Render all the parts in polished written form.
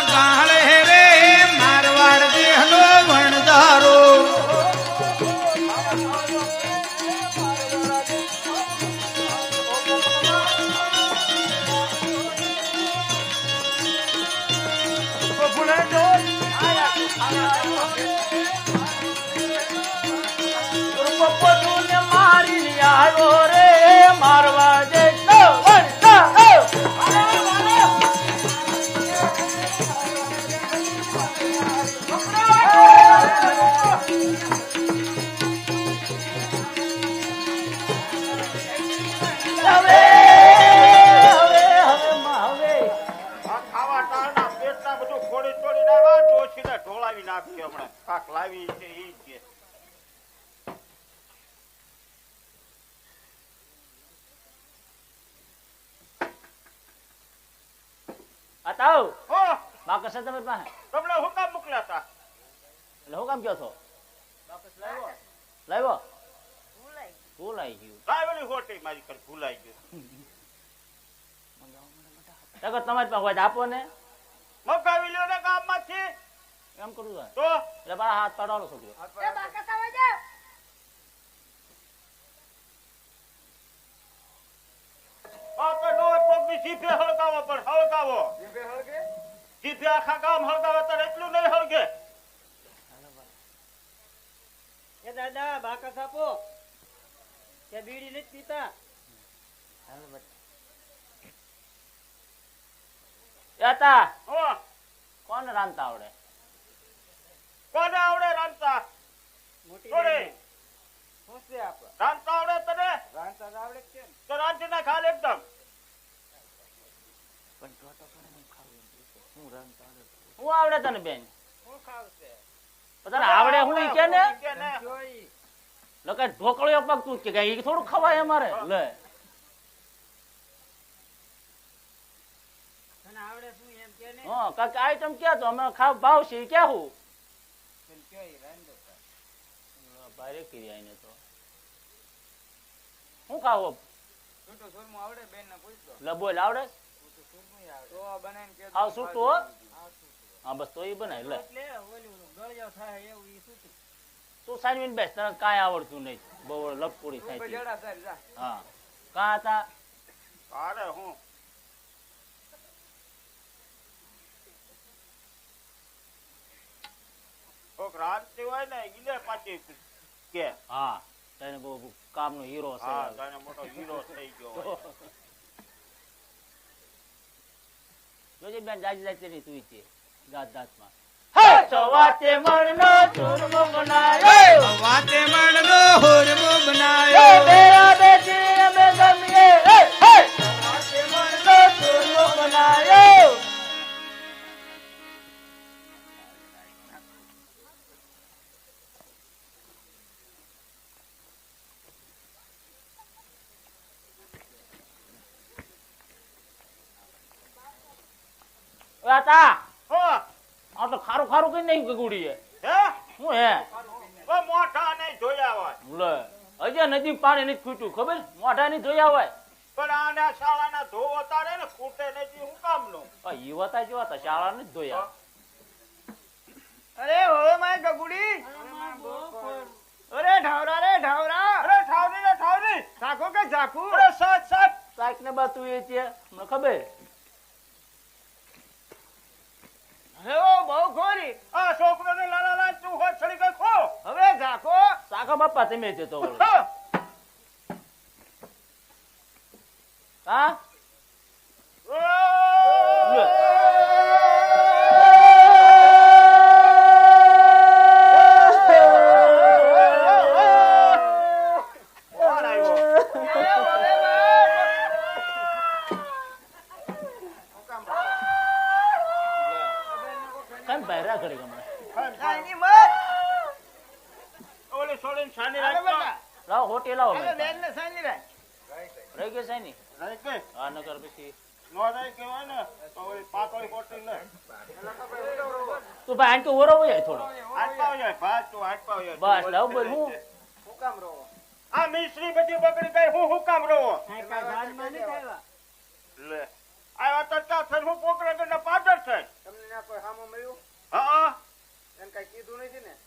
ગાળે રે મારવાડ દેહનો વણધારો મારી આવ્યો રે મારવા દે ઢોળાવી નાખ્યો હમણાં કાક લાવી છે ઈ છે આતાવ હો બાકસ તમે પાસે તમને હું કામ મોકલ્યા હતા એટલે હું કામ કયો છો લાવ્યો ભૂલાઈ ગયું લાવેલી હોટી મારી કર ભૂલાઈ ગયું તમારી પાસે હોય તો આપો ને મગાવી લ્યો ને ગામમાંથી એમ કરું છું તો એટલે મારા હાથ પાડવાનો છોકરો આ તો નો પગની જીભે હળગાવો પણ હળગાવો જીભે આખા ગામ હળગાવે તો એટલું નહીં હળગે એ દાદા બાકસ આપો કે બીડી નથી પીતા યાતા હો કોણ રાંધતા આવડે કોને આવડે રાંધતા મોટી થોડે બેન. શું છે આપ રાંધતા આવડે તને રાંધતા તો આવડે જ છે ને. તો રાંધી ના ખાલ એકદમ હું આવડે તને બેન શું ખાવશે તને આવડે હું ઈ કે ને કે ને જોઈ લકે ઢોકળીઓ પગ તું કે ઈ થોડું ખવાય અમારે લે તને આવડે શું એમ કે ને હા કાક આઈટમ ક્યાં તો અમે ખાવ ભાવશે ઈ ક્યાં હું તને કયો ઈ રાંધો તા. બારે કરી આઈને તો હું ખાવો છૂટું સુરમું આવડે બેન ને પૂછ દો લે બોલ આવડે છૂટું સુરમું આવડે તો બનાવીને કે આવ છૂટું હો હા બસ તો ઈ બનાય લે એટલે ઓલું ગળિયો થાય એવું ઈ છૂટું તું સાનવીન બેસ તને કાંઈ આવડતું નહીં બહુ લપકુડી થાય છે. જડા સાહેબ જા હા કાં હતા અરે હું કોક રાંધતી હોય ને ગીલે પાછી કે હા તને બહુ કામનો હીરો છે હા તને મોટો હીરો થઈ ગયો હોય. જોજે બેન જાજી જાજી ની તું છે દાંત દાંતમાં સવાતે મણનો ચૂરમો બનાયો વાતે મણનો હોરમો બનાયો બેરા બેટી અમે ગમીએ સવાતે મણનો ચૂરમો બનાયો વાતા હો આ તો ખારું ખારું કઈ નહીં ગગુડી હે હું હે ઓ મોઢા નહીં જોયા હોય લે હજી નદી પાણી નથી ખૂટ્યું ખબર મોઢા નહીં ધોયા હોય પણ આના શાળાના ધોવો તારે ને ખૂટે નથી હું કામનું ઈ વતા જો હતા શાળા નથી ધોયા અરે હો માય ગગુડી અરે ઢાવરા રે ઢાવરા અરે ઠાવરી ને ઠાવરી સાખો કે સાખુ અરે સાચ સાચ સાઈક ને બાતું એ છે મને ખબર હે ઓ બહુ ખોરી આ છોકરો ને લાલા લાલ તું હોત છડી ગઈ ખો હવે સાખો સાખા બાપા તમે છે તો હા લે. કોણ આવ્યો કેમ બહેરા કરી ગમે કાઈની મત ઓલી છોડીને છાની અરે રાખતો બેટા લાવો હોટી લાવો અરે બેન ને સાની રાખ રહી ગઈ છે ની રહી ગઈ હા નગર પછી નો રહી કહેવાય ને તો ઓલી પાતળી કોટી લે તું ભાઈ આંટી ઓરો હોય થોડો હાથ પાવ જાય ભાત તું હાથ પાવ જાય બસ લાવ બોલ હું હું કામ રહો આ મિશ્રી બધી બગડી ગઈ હું કામ રહો કાઈ ગાજમાં નથી આવ્યા લે આ તરતા થઈ હું પોકરા ને પાદર થઈ તમને ના કોઈ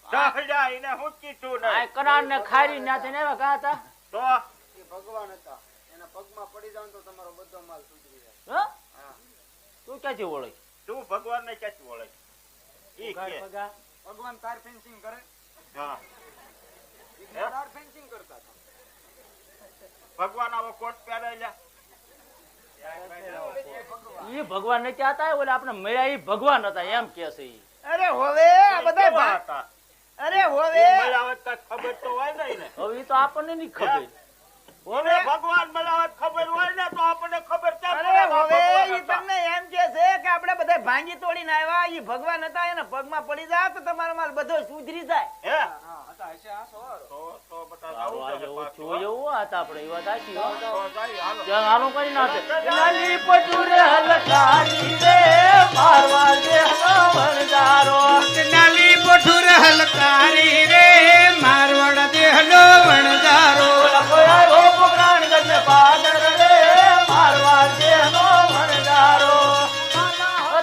દહડ્યા એને હું કીધું આ નહીં કરાર ને ખારી ન્યાથી ને એવા કાં હતા તો એ ભગવાન હતા એના પગમાં પડી જાવ તો તમારો બધો માલ સુધરી જાય. હં? તું ક્યાંથી ઓળખ તું ભગવાન ને ક્યાંથી ઓળખ ઈ ઉઘાડ કે પગા. ભગવાન તાર ફેન્સિંગ કરે હા ઈ તાર ફેન્સિંગ કરતા હતા. ભગવાન આવો કોટ પહેરે લ્યા ઈ ભગવાન ને ક્યાં હતા ઓલે આપણે મળ્યા ઈ ભગવાન હતા એમ કે છે ઈ અરે હોવે આ બધા કેવા ભા- હતા? અરે હોવે મલાવત કાંઈ ખબર તો હોય નહીં ને હવે ઈ તો આપણને નહીં ખબર હવે ભગવાન મલાવત ખબર હોય ને તો આપણને ખબર કેમ અરે પડે કે આ હોવે ભગવાન ઈ હતા? તમને એમ કે છે કે આપણે બધા ભાંગી તોડીને આવ્યા ઈ ભગવાન હતા એના પગમાં પડી જાય તો તમારો માલ બધો સુધરી જાય હે હા હતા હશે આ સવારો તો બટા સારું, આ જાવું જેવું છે થયું એવું હતા આપણે એ વાત સાચી હો. તો જાય હાલો ચાલ હાલો કરી નાખે નાની પટુરે હલકારી રે મારવા દે વણજારો નાલી પોઠુર હલકારી રે મારવાડ દેહનો વણજારો કોઈ રોપ પ્રાણ ગજે પાદર રે મારવા દે વણજારો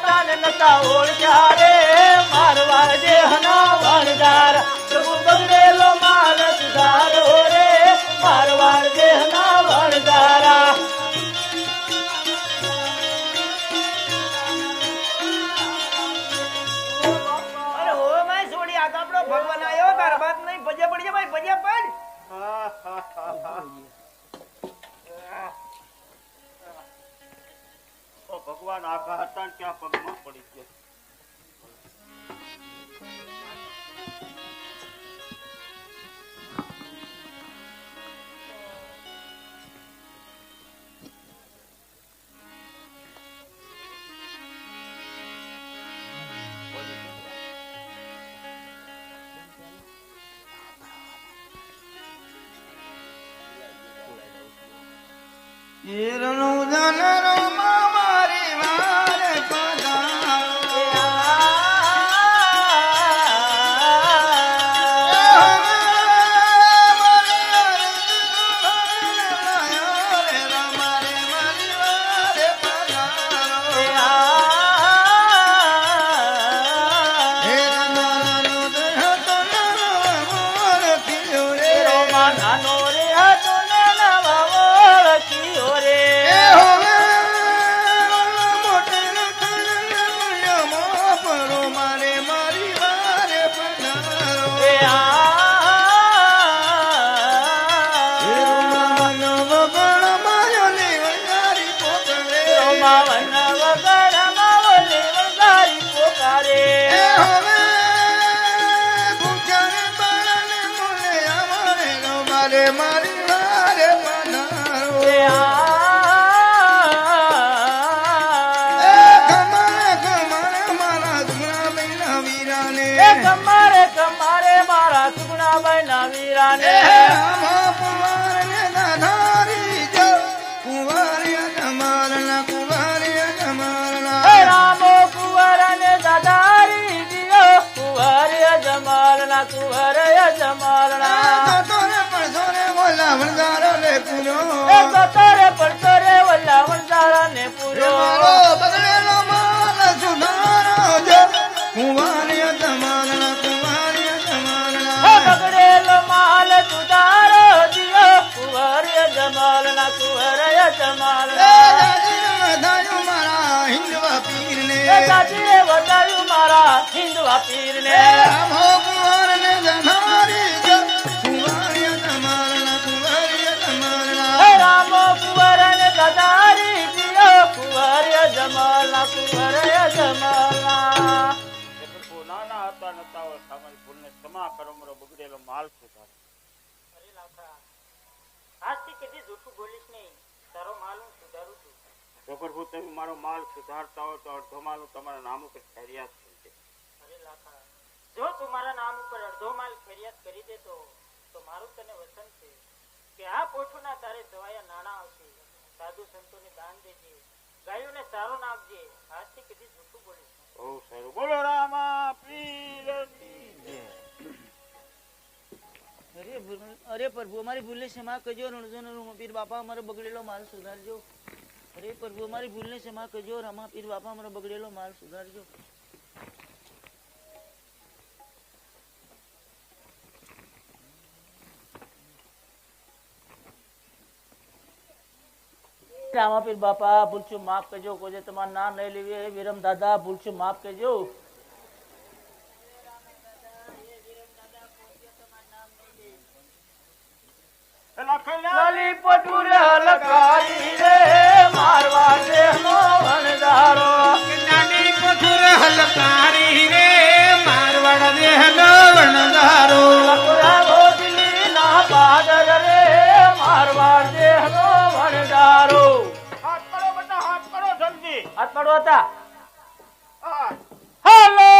તાને નતા ઓળખ્યા રે મારવા દે વણજાર પ્રભુ બગડેલો માલ સુધારો રે મારવા દે વણજારા અરે હોવે માય છોડી આ તો આપણો ભગવાન આવ્યો તાર બાત નહીં ભજે પડી ભાઈ ભજે પડ તો ભગવાન આઘા હતા ને ક્યાં પગમાં પડી ગયો ઈરનું જનરો મારી વારે પધારો મારી વારે પધારો કમારે કમારે મારા સુગુણાબાઈ ના વીરાને રામો કુંવર ને દાદારી દિયો કુંવર જમાલ ના કુંવર જમાલ ના સતરે પડતરે વલ્લા વંજારા ને પૂરો બગડેલો માલ સુધારો દિયો કુંવર જમાલ ના કુંવર જમાલ સાચી બતાવ્યું મારા હિન્દુઆ પીર ને રામો કુંવર ને દાદારી દિયો કુંવર જમાલ ના કુંવર જમાલ ના નાના હતા નતા હોય તમારી ભૂલને ક્ષમા કરો મારો બગડેલો માલ સુધાર આજથી કદી જૂઠું બોલીશ નહીં. તારો માલ હું સુધારું છું. તો પ્રભુ તમે મારો માલ સુધારતા હોય તો અડધો માલ હું તમારા નામ ઉપર ફરિયાદ થઈ છે અરે લાખા, જો તું મારા નામ ઉપર અડધો માલ ફરિયાદ કરી દે તો મારું તને વચન છે કે આ પોઠુના તારે દવાયા નાણાં આવશે. સાધુ સંતોને દાન દેજે, ગાયોને ચારો નાખજે. આજથી કદી જૂઠું બોલીશ નહીં. બહુ સારું બોલો રામા પીરની જય. અરે પ્રભુ અમારી ભૂલને ક્ષમા કરજો રણજોનો પીર બાપા અમારો બગડેલો માલ સુધારજો. અરે પ્રભુ અમારી ભૂલને ક્ષમા કરજો રામા પીર બાપા અમારો બગડેલો માલ સુધારજો. રામાપીર બાપા ભૂલચું માફ કરજો, કોઈ તમારું નામ નહીં લેવી. વિરમ દાદા ભૂલચું માફ કરજો. લાલી પટુર હલકારી રે મારવા દેહનો વણદારો. નાની પથુર હલકારી રે મારવાડ દેહનો વણદારો. લકુરા ગોદલી ના પાદર રે મારવા દેહનો વણદારો. હાથ પડો બેટા, હાથ પડો જલ્દી. હાથ પડો હતા. હા. હેલો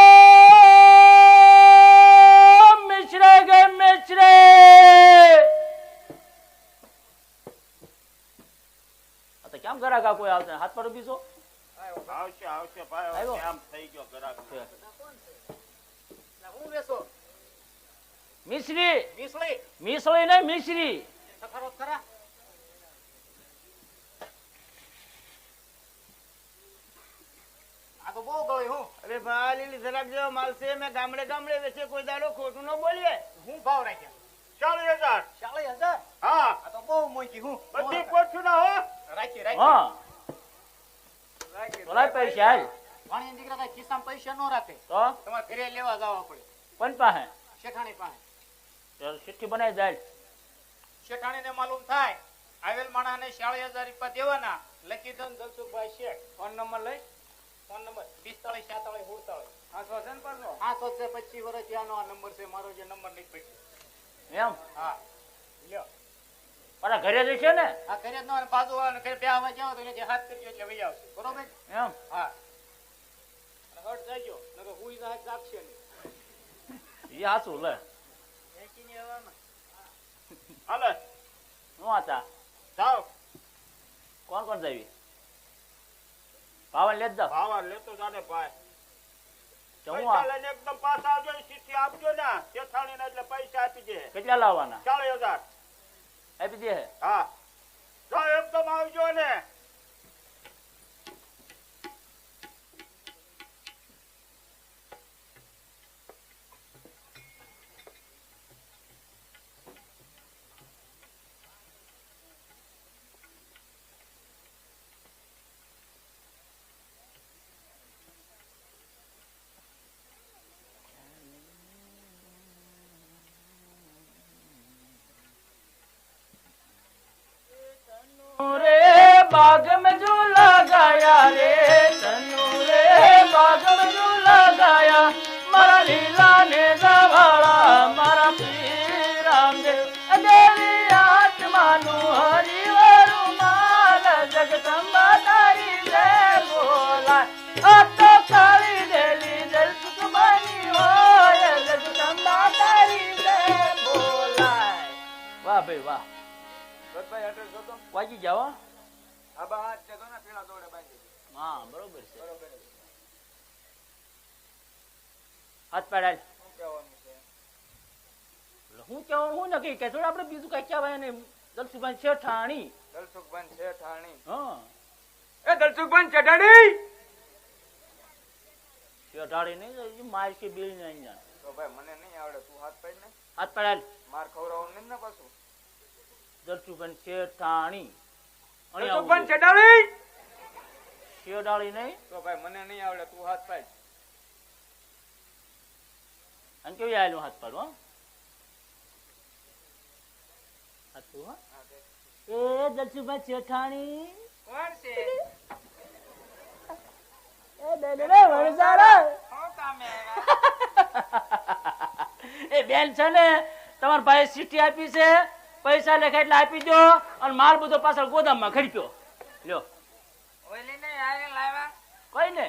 મિશ્રે ગે મિશ્રે. આ કેમ ઘરાક કોઈ આવતા હાથ પડો બીજો. આવશે આવશે ભાઈ, હવે આવ્યો. કેમ થઈ ગયો ગ્રાહક? હું બેસો મિશ્રી મિસળી મિસળી નહીં મિશ્રી. ખરો ખરા આ તો બહુ ગળી હું અરે ભાઈ લીલી જરાક જેવો માલ છે, મેં ગામડે ગામડે વેચે, કોઈ દાડો ખોટું ન બોલીએ. હું ભાવ રાખ્યા 40,000. 40,000 હા, આ તો બહુ મોંઘી હું બધી પોઠું ના હો. રાખી હા બોલાય પૈસા હાલ. વાણી દીકરા કઈ ખિસ્સામાં પૈસા ન રાખે, તો તમારે ઘરે લેવા જવા પડે પણ પાસે શેઠાણી પાસે. ચાલ ચિઠ્ઠી બનાવી જાય. શેઠાણીને માલુમ થાય આવેલ માણસને 40,000 રૂપિયા દેવાના. લખી દો ને દલસુખભાઈ શેઠ. ફોન નંબર લઈ. Phone number 45 47 47. હા તો છે ને પાછો. હા તો છે 25 વર્ષ આનો આ નંબર છે મારો, જે નંબર નહીં પડ્યો. એમ હા લ્યો. પાછા ઘરે જશે ને આ કરે જ ન હોય, બાજુ વાળાને ઘરે બે આવવા જાવ તો એને જે હાથ કરજો એટલે વહી આવશે. બરોબર? એમ. હા. અને હટ જાયજો નકર હુઈ જાય જાગશે નહીં. એ હાચું લે. હાલે હું હતા જાઓ. કોણ કોણ જાવી પાવન લેત જાવ. ભાવા લેતો જાને ભાઈ. હું પૈસા આ લઈને એકદમ પાછા આવજો ને ચિઠ્ઠી આપજો ને શેઠાણીને, એટલે પૈસા આપી દે. કેટલા લાવવાના 40,000. આપી દે. હા, જાઓ એકદમ આવજો ને. रे बाग में जो लगाया रे तनु रे बाग में जो लगाया मारा लीला ने जवाड़ा मारा पीर रामदेव देवी आत्मानु हरिवरु माल जगदम्बा तारी जय बोला तो काली देली जल सुख बनी होय जगदम्बा तारी जय बोला. वाह भाई वाह. ભાઈ એડ્રેસ દો તો. વાગી જાવ. આ બા હાથ જતો ને પેલા દોડે બાંધી દે. હા બરોબર છે. બરોબર છે. હાથ પાડાય. શું કહેવાનું છે? હું કેવું હું નક્કી કે થોડું આપણે બીજું કઈ કહેવાય ને. દલસુભાઈ શેઠાણી. દલસુખભાઈ શેઠાણી. હા એ દલસુખભાઈ ચઢાણી. શેઠાણી નહીં માર કે બિલ નહીં જાણ. તો ભાઈ મને નહીં આવડે, તું હાથ પાડ ને. હાથ પાડાય. માર ખવડાવવાનું નહીં ને પાછું. દલસુભાઈ શેઠાણી. દલસુખભાઈ ચઢાણી. શેઠાણી નહીં. તો ભાઈ મને નહીં આવડે, તું હાથ પાડ. અને કેવી આવેલું હાથ પાડું. હા હાથ હા. એ દલસુભાઈ શેઠાણી. કોણ છે? એ બેન રે વણઝારા. શું કામે? એ બેન છે ને તમારા ભાઈ ચિઠ્ઠી આપી છે, પૈસા લખે એટલે આપી દો અને માલ બધો પાછળ ગોદામમાં ખડક્યો લ્યો. ઓલી ને આરે લાવ્યા. કોઈ ને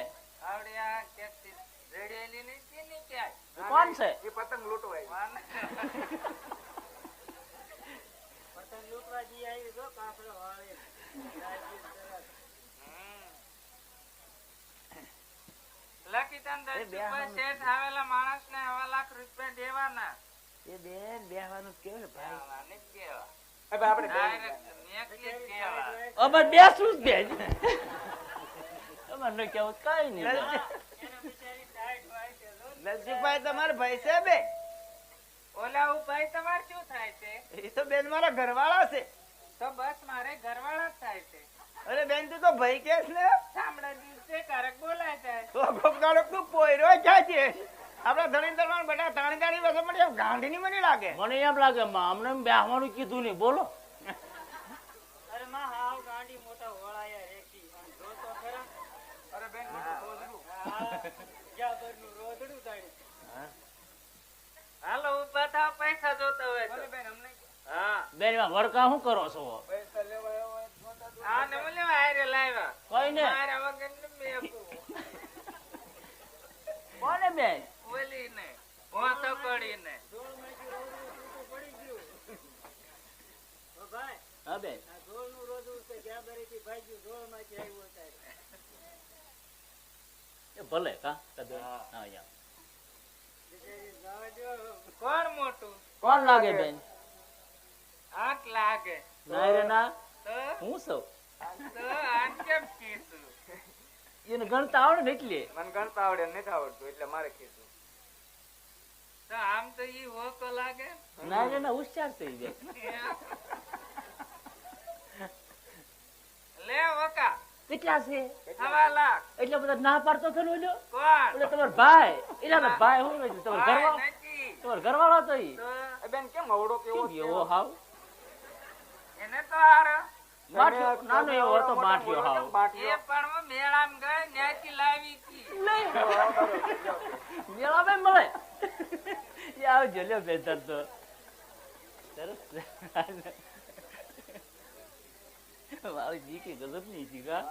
આવડ્યા કે રેડેલી ની કેની કે? કોણ છે? એ પતંગ લૂંટવાય. પતંગ લૂંટવા જી આવી જો કાફલો વાળે. લકી તન દલસુખભાઈ શેઠ આવેલા માણસને 1 લાખ રૂપિયા દેવાના. એ બેન બેહવાનું કેવું ભાઈ? નહીં કેવા. હવે આપણે ડાયરેક્ટ નેકલી કેવા. અમાર બેસું જ બેન. અમાર ન કેવું કઈ નહીં. નરસિંહભાઈ તમારા ભાઈ છે બે? ઓલા ભાઈ તમારે શું થાય છે? એ તો બેન મારા ઘરવાળા છે. તો બસ મારે ઘરવાળા જ થાય છે. અરે બેન તું તો ભાઈ કેસ ને સાંભળા દિવસે કારક બોલાય છે. તો ગોપગાડો તું પોયરો ક્યાં છે આપડા ધણી દરવાન બેટા તાણી વસે મળી એમ ગાંધીની મને લાગે. મને એમ લાગે અમને બેહવાનું કીધું નહીં બોલો. અરે માં હાવ ગાંડી મોટા હોળાયા રેખી અને જો તો ખરા. અરે બેન જાબરનું રોદડું તાડ્યું. હાલો ઉભા થાવ, પૈસા જોતા હોય તો. બેન અમને હા બેન એમાં વડકા શું કરો છો? પૈસા લેવા આ ને મને વાયરે લાવ્યા. કઈ ને મારા વગર ને મેપું. કોને બેન? ઓલી ને વાતો કરી ને. ઓ ભાઈ હા બેન આ ઢોળનું રોદડું છે જાબરેથી ભાગ્યું ઢોળમાંથી આવ્યું તારે. એ ભલે કા કદો હા યા બિચારી જવા દો. કોણ મોટું? કોણ લાગે બેન? આટ લાગે ના રે ના તો હું સૌ આટ કેમ કીધું? એને ગણતા આવડે ને એટલે મને ગણતા આવડે નથી આવડતું એટલે મારે કીધું. તો આમ તો ઈ હોકો લાગે. ના રે ના હોશિયાર થઈ બેન. લે હોકા કેટલા છે? 1.5 લાખ. એટલે બધા ના પાડતો થયો ઓલો કોણ? એટલે તમારો ભાઈ એના ભાઈ હું નથી તમારો ઘરવાળો નથી. તમારો ઘરવાળો તો ઈ તો બેન કેમ અવડો કેવો એવો હાવ એને તો હારો માઠિયો નાનો એવો હતો માઠિયો હાવ એ પણ હું મેળામાં ગઈ ન્યાથી લાવી કી. મેળા બે મળે એ આવજો લ્યો બેતર તો સરસ મારી જીકી ગજબ ની જીકા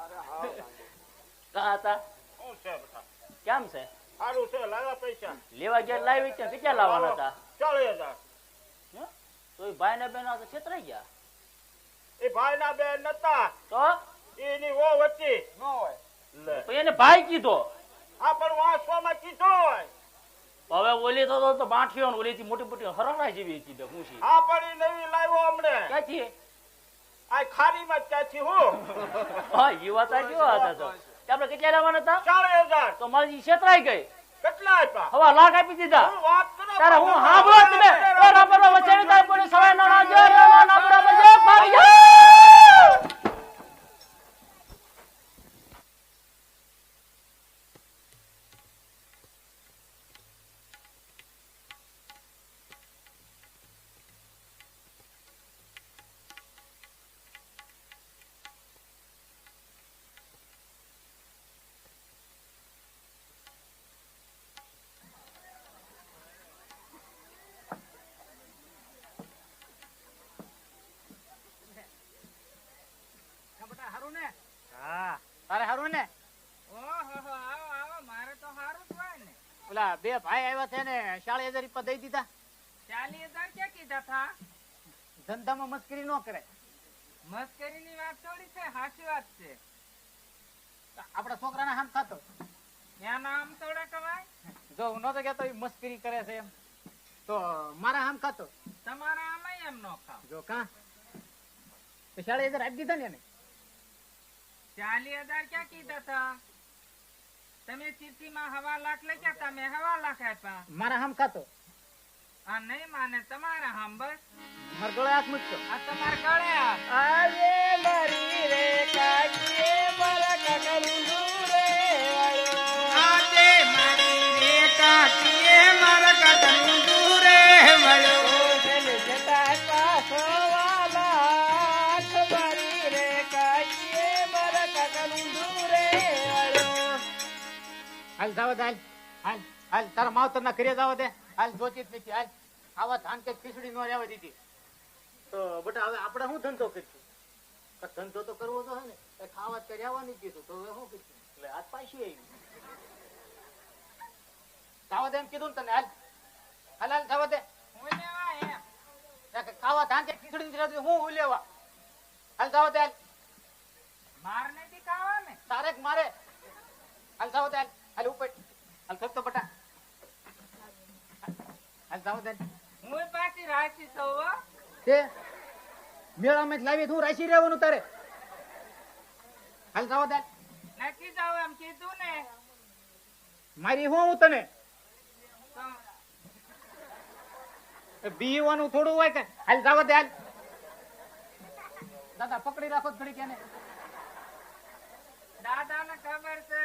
કા હતા શું છે બેટા? કેમ છે સારું છે, લાવ્યા પૈસા લેવા ગયા લાવી ત્યાં કેટલા લાવવાના હતા 40,000. હે? તો એ ભાઈ ને બેન તો છેતરાઈ ગયા એ ભાઈ ના બેન નતા, તો એની વો વચ્ચે ન હોય. લે તો એને ભાઈ કીધો આ પણ વાંચવામાં કીધો હોય. હવે ઓલી તો બાંઠીઓ ને ઓલી થી મોટી મોટી હરણા જેવી હતી બે પૂછી આ પણ ઈ નવી લાવ્યો હમણે. ક્યાંથી આ ખારીમાં જ ક્યાંથી હું હા એ વાત કેવા હતા તો તે આપણે કેટલા લેવાના હતા 40,000. તો મારી છેતરાઈ ગઈ કેટલા આપ્યા? હવે લાખ આપી દીધા હું વાત કરો તારે હું હાંભળો તમે એ રાબરો વચ્ચે તારે કોઈ સવાય ના જો ના બરાબર છે ભાઈ જા તારે હારું ને? ઓહો આવો આવો, મારે તો હારું જ હોય ને. ઓલા બે ભાઈ આવ્યા છે ને 40,000 રૂપિયા દઈ દીધા. 40,000 ક્યાં કીધા થા? ધંધામાં મસ્કરી ન કરે. મસ્કરીની વાત થોડી છે, સાચી વાત છે. આપડા છોકરાના હાથ ખાતો ત્યાં નામ થોડા કવાય. જો હું નતો કહેતો ઈ મસ્કરી કરે છે એમ, તો મારા આમ ખાતો તમારા આમ એમ નો ખાવ. જો કા તો 40,000 આપી દીધા ને એને. 40,000 ક્યાં કીધા હતા? તમે ચિઠ્ઠીમાં 1.5 લાખ લખ્યા, તમે 1.5 લાખ આપ્યા. મારા હામ ખાતો આ નહીં માને તમારા હામ. બસ મારા ગળે હાથ મૂકતો. આ તમારા ગળે હાથ. આજે મારી રે કાકીએ મારા કાકાનું દૂરે આવ્યો. આજે મારી રે કાકીએ મારા કાકાનું દૂરે વળ્યો. પેલે જતા પાછો વાલા મારી રે કાકીએ મારા કાકાનું દૂરે આવ્યો. હાલ જાવ હાલ હાલ હાલ તારા માવતર ના ઘરે જાવ દે. હાલ જોતી જ નથી. હાલ આવા ધાન કે ખીચડી નો રહેવા દીધી. તો બેટા હવે આપણે શું ધંધો કરીશું? ધંધો તો કરવો તો હે ને. ખાવા જ કર્યા નહીં કીધું તો હવે શું કરીશું? એટલે હાથ પાછી આવી જાવ દે એમ કીધું ને તને. હાલ હાલ હાલ જાવ દે. ખાવા ધાન કે ખીચડી નથી હું લેવા. હાલ જાવ દે. માર નથી ખાવા ને તારે મારે. હાલ જાવ દે. હાલ ઉપર હાલ થતો બટા. હાલ જાવ દે. હું પાછી રાશી તો તે મેળામાં જ લાવી હું રાશી રહેવાનું તારે. હાલ જાવ દે. નથી જાવ એમ કીધું ને. મારી હું તને બીવાનું થોડું હોય કે. હાલ જાવ દે. હાલ દાદા પકડી રાખો ઘડી કે ને. દાદાને ખબર છે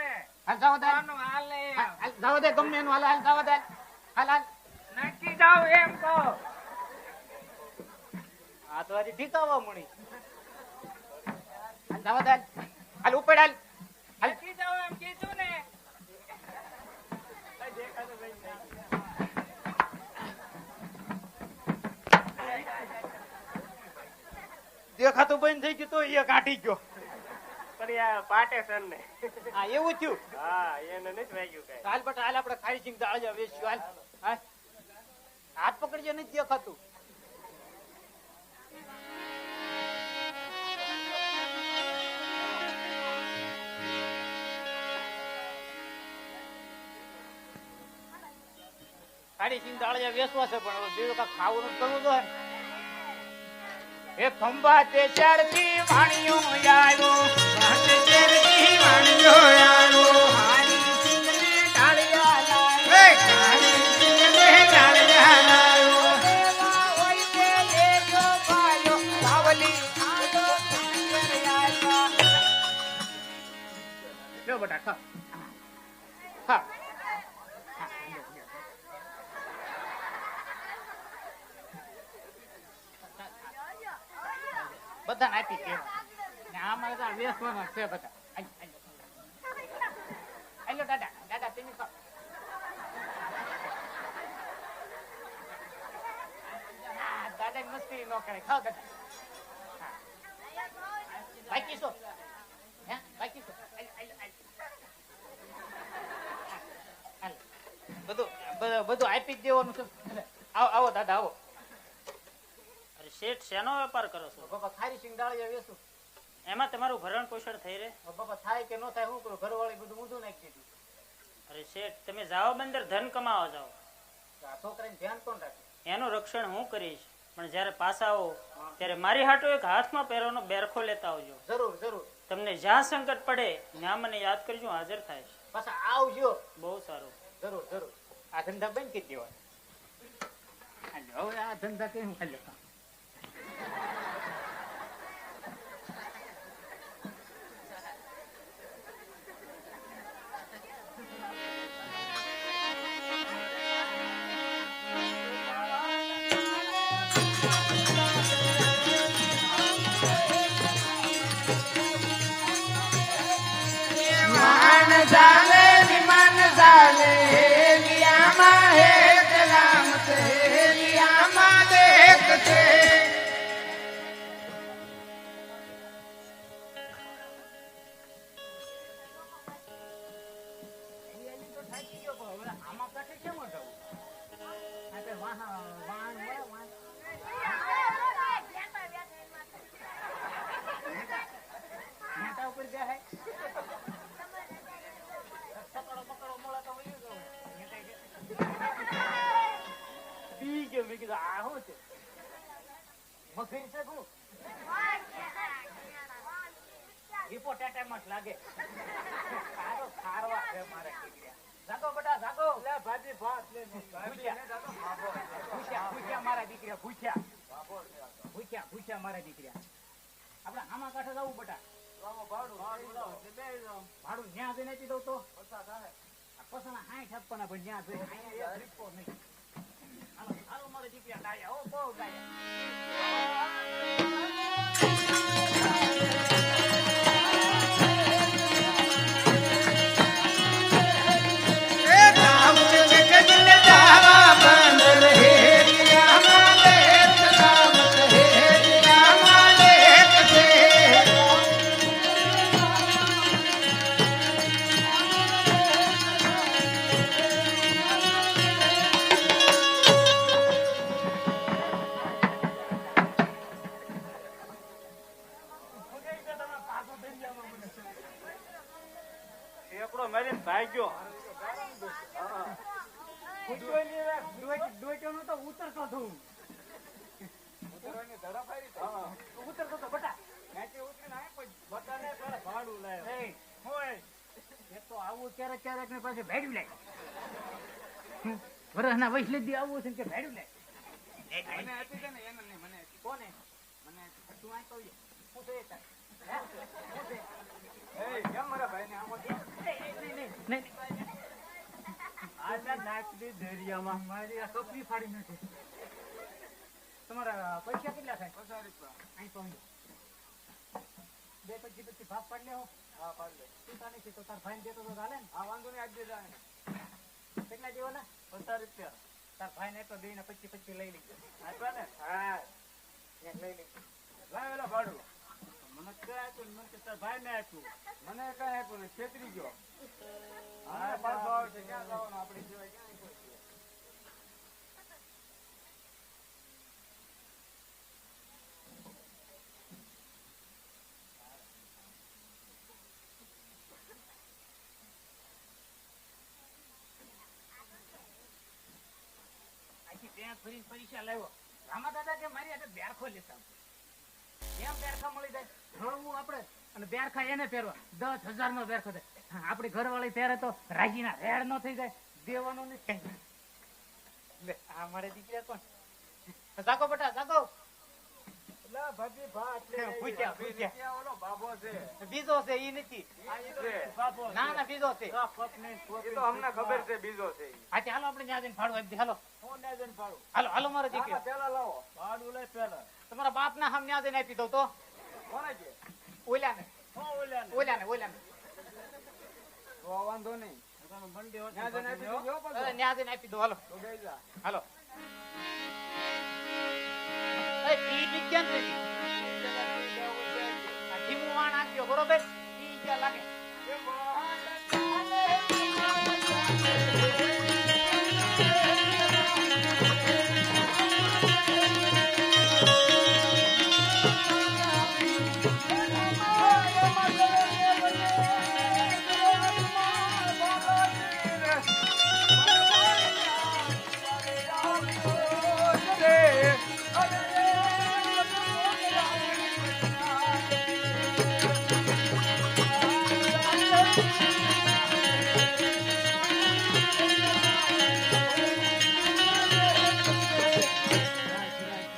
હાલ જાવ દે આનું હાલે એમ. હાલ જાવ દે ગમે એનું હાલ હાલ જાવ દે હાલ હાલ નક્કી જાવ એમ કહો આ તો હજી ઠીકાવા મણી હાલ જાવ દે હાલ ઉપર હાલ હાલ નક્કી જાવ એમ કીધું ને દેખાતું બંધ થઈ ગયું તો એ કાઢી ગયો પણ યાર પાટે સર ને હા એવું થયું હા એને નથી વાગ્યું કઈ હાલ બટા હાલ આપણે ખાઈ સિંગ દાળ જ વેચ્યું હાલ હાલ હાથ પકડજો નથી દેખાતું ખાડી સિંગ દાળ વેચવા છે પણ હવે બીજું કાંઈ ખાવાનું કરવું તો એ ખંભા તે ચારથી વાણિયો આવ્યો વાતે ચેરથી વાણિયો આવ્યો હારી સિંગને ઢાળિયા લાવ્યો હારી સિંગને ઢાળિયા લાવ્યો દેવા હોય તે લેજો ભાયો સાવલી આલો નાગર આવ્યા લો બટા ખા ખા બધા આપી કે ને આમાં તો વેસવાના છે બધા આલો દાદા દાદા તમે ખાઓ દાદા મસ્તી ન કરે ખાઓ દાદા બાકી શું હે બાકી શું બધું આપી જ દેવાનું છે આવો આવો દાદા આવો અરે શેઠ શેનો વેપાર કરો છો બાપા ખારી સિંગ દાળિયા વેચું એમાં તમારું ભરણ પોષણ થઈ રહે બાપા થાય કે ન થાય શું કરું ઘરવાળી બધું ઊંધું નાખી દીધું અરે શેઠ તમે જાઓ બંદર ધન કમાવા જાઓ આ છોકરાને ધ્યાન કોણ રાખે એનું રક્ષણ હું કરીશ પણ જ્યારે પાછા આવો ત્યારે મારી હાટો એક હાથમાં પહેરવાનો બેરખો લેતા આવજો જરૂર જરૂર તમને જ્યાં સંકટ પડે ત્યાં મને યાદ કરજો હાજર થાય પાછા આવજો બહુ સારું જરૂર જરૂર આ ધંધા બંધ કરી દેવાય હાલો, હવે આ ધંધા કેમ હાલો વાહન ચાલે વિમાન ચાલે હેલિયામાં હેત લામત હેલિયામાં દેખ છે આમાં કાંઠે કેમ જવું આ તે વાહન નેતા ઉપર જાય પકડો પકડો મળે તો વયું જાવ પી ગયો મેં કીધું આ શું છે મફીર છે કોણ હિપોટેટામસ લાગે સારો ખારવા છે મારે કીધ્યા જાગો બેટા જાગો લે ભાજી ભાત લે ભૂખ્યા મારા દીકરા ભૂખ્યા મારા દીકરા આપણે આમાં કાંઠે જવું બેટા ભાડું ન્યા જઈને આપી દઉં તો પસાના 60 આપવાના પણ ન્યા જઈને અહીંયા એક રીપો નહીં હાલો મારા દીકરા ડાયા ઓ બહુ ડાયા એકડો મારીને ભાગ્યો ડોઈટોનો તો ઉતરતો થયું ઉતરતો તો બટા ભાડું લાય એક તો આવું ક્યારેક ક્યારેક ને પાછું ભેડ્યું લે વરસના વૈશ લીધી આવું છે ને કે ભેડ્યું લે મને આપી દે ને એને નહીં મને કોને મને તું આ કહું શું છે તાર? હે? શું છે? કેમ મારા ભાઈને આમાં મારી આ કપડી ફાડી નાખી. તમારા પૈસા કેટલા થાય? 50 રૂપિયા. અહીં તો બે પછી ભાગ પાડી લેવો. હા પાડ લે. તું તાને છે તો તાર ભાઈને દેતો તો ચાલે ને? હા વાંધો નહીં આજ દે જાય કેટલા દેવાના? 50 રૂપિયા તાર ભાઈને એટલો દઈને 25 લઈ લેજો. આપ્યા ને હા એક લઈ લેજો. લાવ એલા ભાડું મને કઈ આપ્યું ને મને કે તાર ભાઈને આપ્યું. મને કઈ આપ્યું નહીં છેતરી ગયો હા પાછો આવશે ક્યાં જવાનું આપણે સિવાય ક્યાં કોઈ છે? આખી ત્યાં ફરીને પૈસા લાવ્યો. રામા દાદા કે મારી હાથે બેરખો લેતા આવજો. કેમ બેરખા મળી જાય? હળવું આપણે અને બેરખા એને પહેરવા 10,000 નો બેરખો થાય. આપણી ઘરવાળી પહેરે તો રાજીના રેડ નો થઈ જાય. દેવાનો ને કઈ લે આ મારે દીકરા કોણ? જાગો બેટા જાગો. લા ભાભી ભા એટલે પૂછ્યા, પૂછ્યા. ત્યાં ઓલો બાબો છે બીજો છે ઈ નથી. આ ઈ તો બાબો છે. ના ના બીજો છે. એ તો અમને ખબર છે બીજો છે ઈ. હા હાલો આપણે ત્યાં જઈને ફાળો આપી દે. હાલો હું ના જઈને પાડું હાલો હાલો મારો હા દીકરો. પેલા લાવો ભાડું લઈ પેલા તમારા બાપ ના હમ ત્યાં જઈને આપી દઉં તો કોને કે ઓલ્યાને હા ઓલ્યા ને ઓલ્યાને ઓલ્યાને તો વાંધો નહીં મંડી ત્યાં જઈને આપી દીધો પાછો ત્યાં જઈને આપી દો. હાલો તો ગઈ જા હાલો. એ પી ક્યાં થઈ? આ ધીમું વાણ આપ્યો બરોબર. પી ક્યાં લાગે?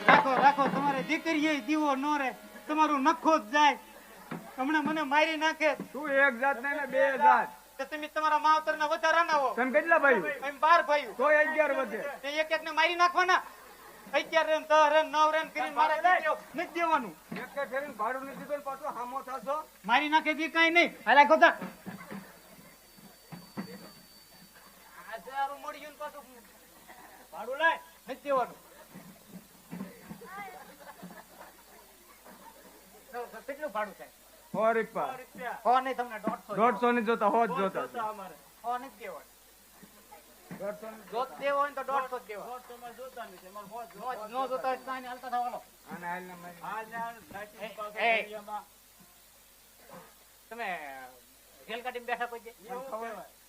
રાખો રાખો. તમારે દીકરીએ દીવો નો રે. તમારું નખો જ જાય. હમણાં મને મારી નાખે તું એક જાત નહીં ને બે જાત તો તમે તમારા માવતર ના વધારા ના હો. તમે કેટલા ભાઈ એમ 12 ભાઈઓ. તો 11 વધે તે એક એક ને મારી નાખવાના. 11 રન 10 રન 9 રન કરીને મારા દીકરીઓ નથી દેવાનું. એક કે ફેરીને ભાડું નથી દીધું ને પાછો હામો થાશો મારી નાખે દી કઈ નહીં. હાલા ખોતા હજારો મળ્યું ને પાછું ભાડું લાય નથી દેવાનું. કેટલું ભાડું થાય? 100 રૂપિયા હો નહીં તમને 150. 150 ની જોતા 100 જ જોતા છે. હો નથી દેવાનું. 150 ની જો દેવો હોય ને તો 150 જ દેવા. નો જોતા હોય તો કાંઈ નહીં, હાલતા થાવ હાલો. આને હાલને મારી એ, તમે રેલગાડીમાં બેઠા કોઈ દી?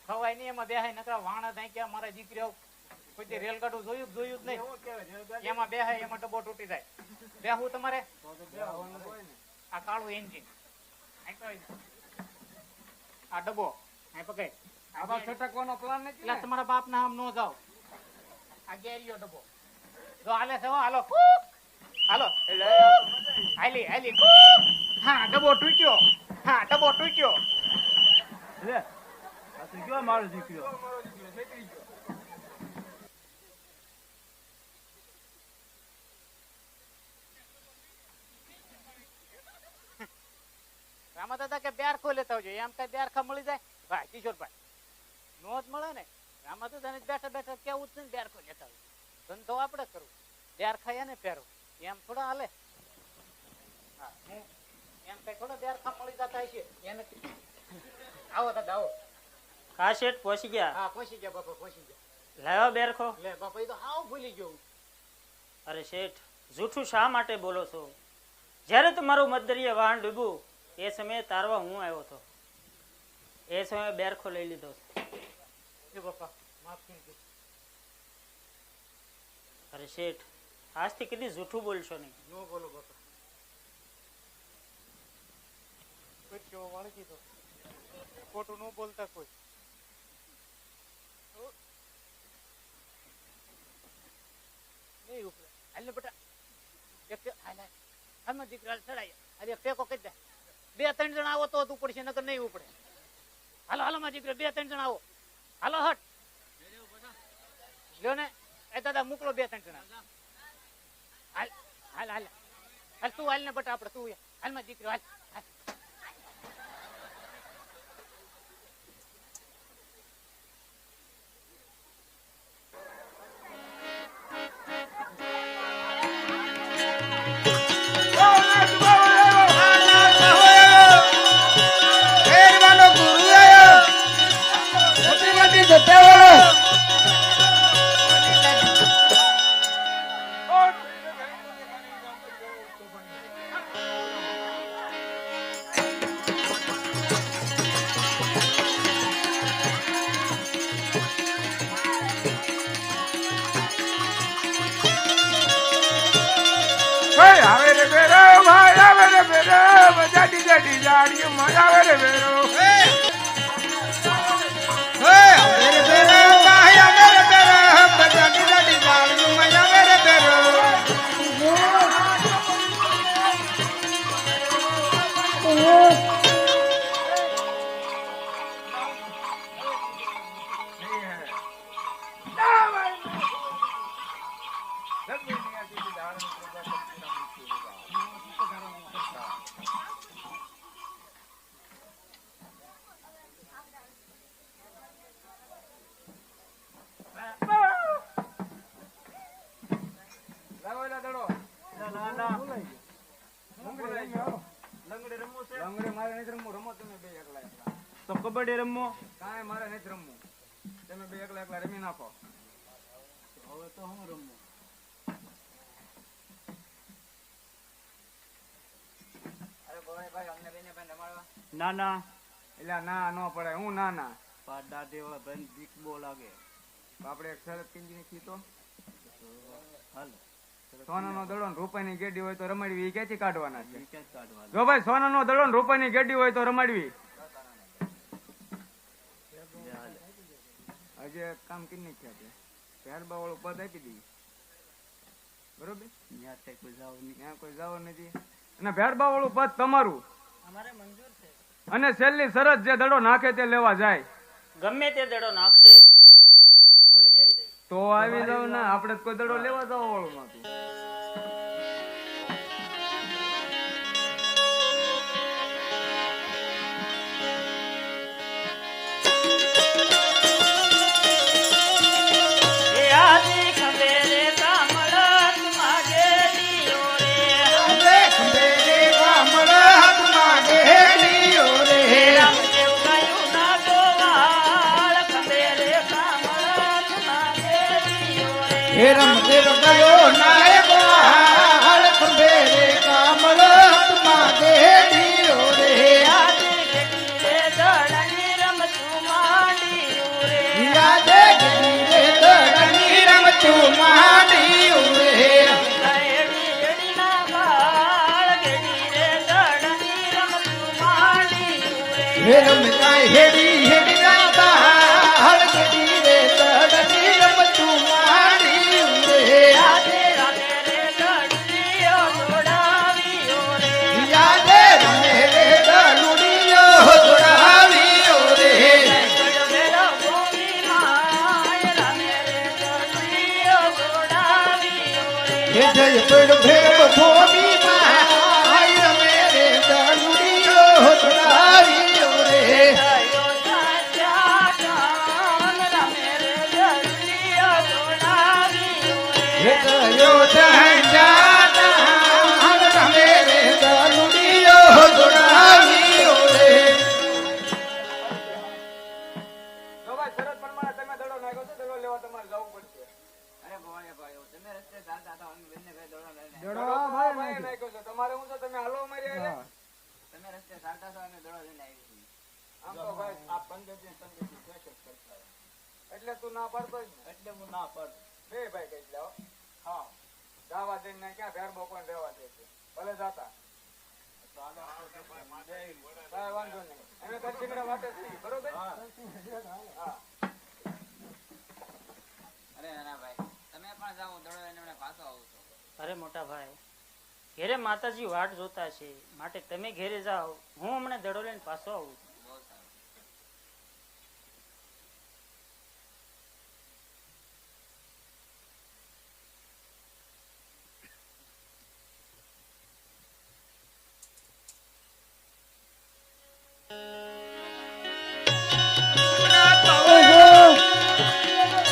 ખવાય નહીં એમાં બેહાય નકરા વાણા થાય કે મારા દીકરીઓ કોઈ દી રેલગાડું જોયું જ નહીં. એમાં બેહાય એમાં ડબ્બો તૂટી જાય. બેહવું તમારે? આ કાળું એન્જિન આ ડબ્બો આ પકડ. આવા છટકવાનો પ્લાન નથી એટલે ને તમારા બાપ ના આમ નો જાવ. આ ગેરીયો ડબ્બો જો હાલે છે હો. હાલો હાલો હાલી હાલી. હા ડબ્બો તૂટ્યો. હા ડબ્બો તૂટ્યો. લે આ તો કયો મારો દીકરો રામા દાદા કે બેરખો લેતા આવજો. એમ કઈ બેરખા મળી જાય? ભાઈ કિશોરભાઈ નો જ મળે ને. રામા દાદાને બેઠા બેઠા કેવું જ ને બેરખો લેતા આવજો. ધંધો આપણે કરવું. બેરખા એને પહેરો એમ થોડા હાલે. હા હું એમ કઈ થોડા બેરખા મળી જતા હશે એને. આવો દાદા આવો. હા શેઠ પહોંચી ગયા. હા પહોંચી ગયા બાપા પહોંચી ગયા. લાવ્યો બેરખો. લે બાપા એ તો હાવ ભૂલી ગયો. અરે શેઠ જૂઠું શા માટે બોલો છો? જ્યારે તમારું મધદરિયે વાહન ડૂબ્યું એ સમયે તારવા હું આવ્યો હતો. એ સમયે બેરખો લઈ લીધો. એ બાપા માફ કરજો. અરે શેઠ આજથી કદી જૂઠું બોલશો નહીં. નો બોલો બાપા. કોઈ કેવો વાળકી તો ખોટું ન બોલતા કોઈ. નહીં ઉપરે હાલ ને બેટા. એક હાલ હાલમાં દીકરા ચડાય. અરે પેકો કહી દે. 2-3 જણા આવો તો જ ઉપડશે, નકર નહીં ઉપડે. હાલો હાલો મારા દીકરો, 2-3 જણા આવો. હાલો હટ લ્યો ને. એ દાદા મોકલો 2-3 જણા. હાલ હાલ હાલ હાલ તું હાલ ને બટા, આપણે તું હાલ મારા દીકરો હાલ. આવે રે બેરો ભાઈ, આવે રે બેરો, જાડી જાડી જાડીઓમાં આવે રે બેરો. આવે રે બેરો ભાઈ, આવે રે બેરો, જાડી જાડી જાડીઓમાં આવે રે બેરો. તો કબડ્ડી રમવો? કાંઈ મારે નથી રમવું, તમે બે એકલા એકલા રમી નાખો. હવે તો હું રમવું? ના ના એટલે ના ન પડે. હું ના ના પાડા દેવા ભાઈ બીક બહુ લાગે. આપણે એક શરત કિંજી ખીતો હાલ સોનાનો દડો ને રૂપિયાની ગેડી હોય તો રમાડવી, એ ક્યાંથી કાઢવાના છે? ક્યાં કાઢવા? જો ભાઈ સોનાનો દડો ને રૂપિયાની ગેડી હોય તો રમાડવી. હજી એક કામ કરી નાખ્યા છે, ત્યારબા વાળું પદ આપી દઈએ, બરોબર? ત્યાં કોઈ જાવ નથી, અને ભેરબા વાળું પદ તમારું. અમારે મંજૂર છે. અને છેલ્લી શરત, જે દડો નાખે તે લેવા જાય. ગમે તે દડો નાખશે હું લઈ આવી દઈશ. તો આવી જાવ ને, આપણે કોઈ દડો લેવા જવા વાળું નતું. રમ દેવ ગયો નાયકો હાલ ખંભેરે કામળ હાથમાં દેડીઓ રે. યાદે ગડી રે દડની રમતું માંડ્યું રે. રમતા હેડી હેડી ના બાળ ગડી રે દડની રમતું માંડ્યું રે. યાદે રમે રે દલુડીઓ દોડાવીઓ રે. હે જય પડ ભેબ ભોમી માય રમે રે દલુડીઓ દોડાવીઓ રે. હે ગયો જાતા રમે રે દલુડીઓ દોડાવીઓ રે. જો ભાઈ શરત પ્રમાણે તમે દડો નાખ્યો છે, દડો લેવા તમારે જવું પડશે. દડો ભાઈ નાખ્યો છે, તમારે હું છે, તમે હાલો અમારી હારે. આમ તો ભાઈ આ પંચાયતી કરતા એટલે તું ના પાડતો જ ને. એટલે હું ના પાડ. બે ભાઈ કઈ જાઓ. હા, જાવા દે ને ક્યાં ભેર બોકોને રહેવા દે છે, ભલે જાતા કાંઈ વાંધો નહીં. એને તો ચીકડા વાટે જ નહીં, બરોબર? હા. અરે નાના ભાઈ, તમે પણ જાઓ દડો લઈને પાછો આવું છો. અરે મોટા ભાઈ, ઘેરે માતાજી વાટ જોતા છે, માટે તમે ઘેરે જાઓ, હું હમણાં દડો લઈને પાછો આવું.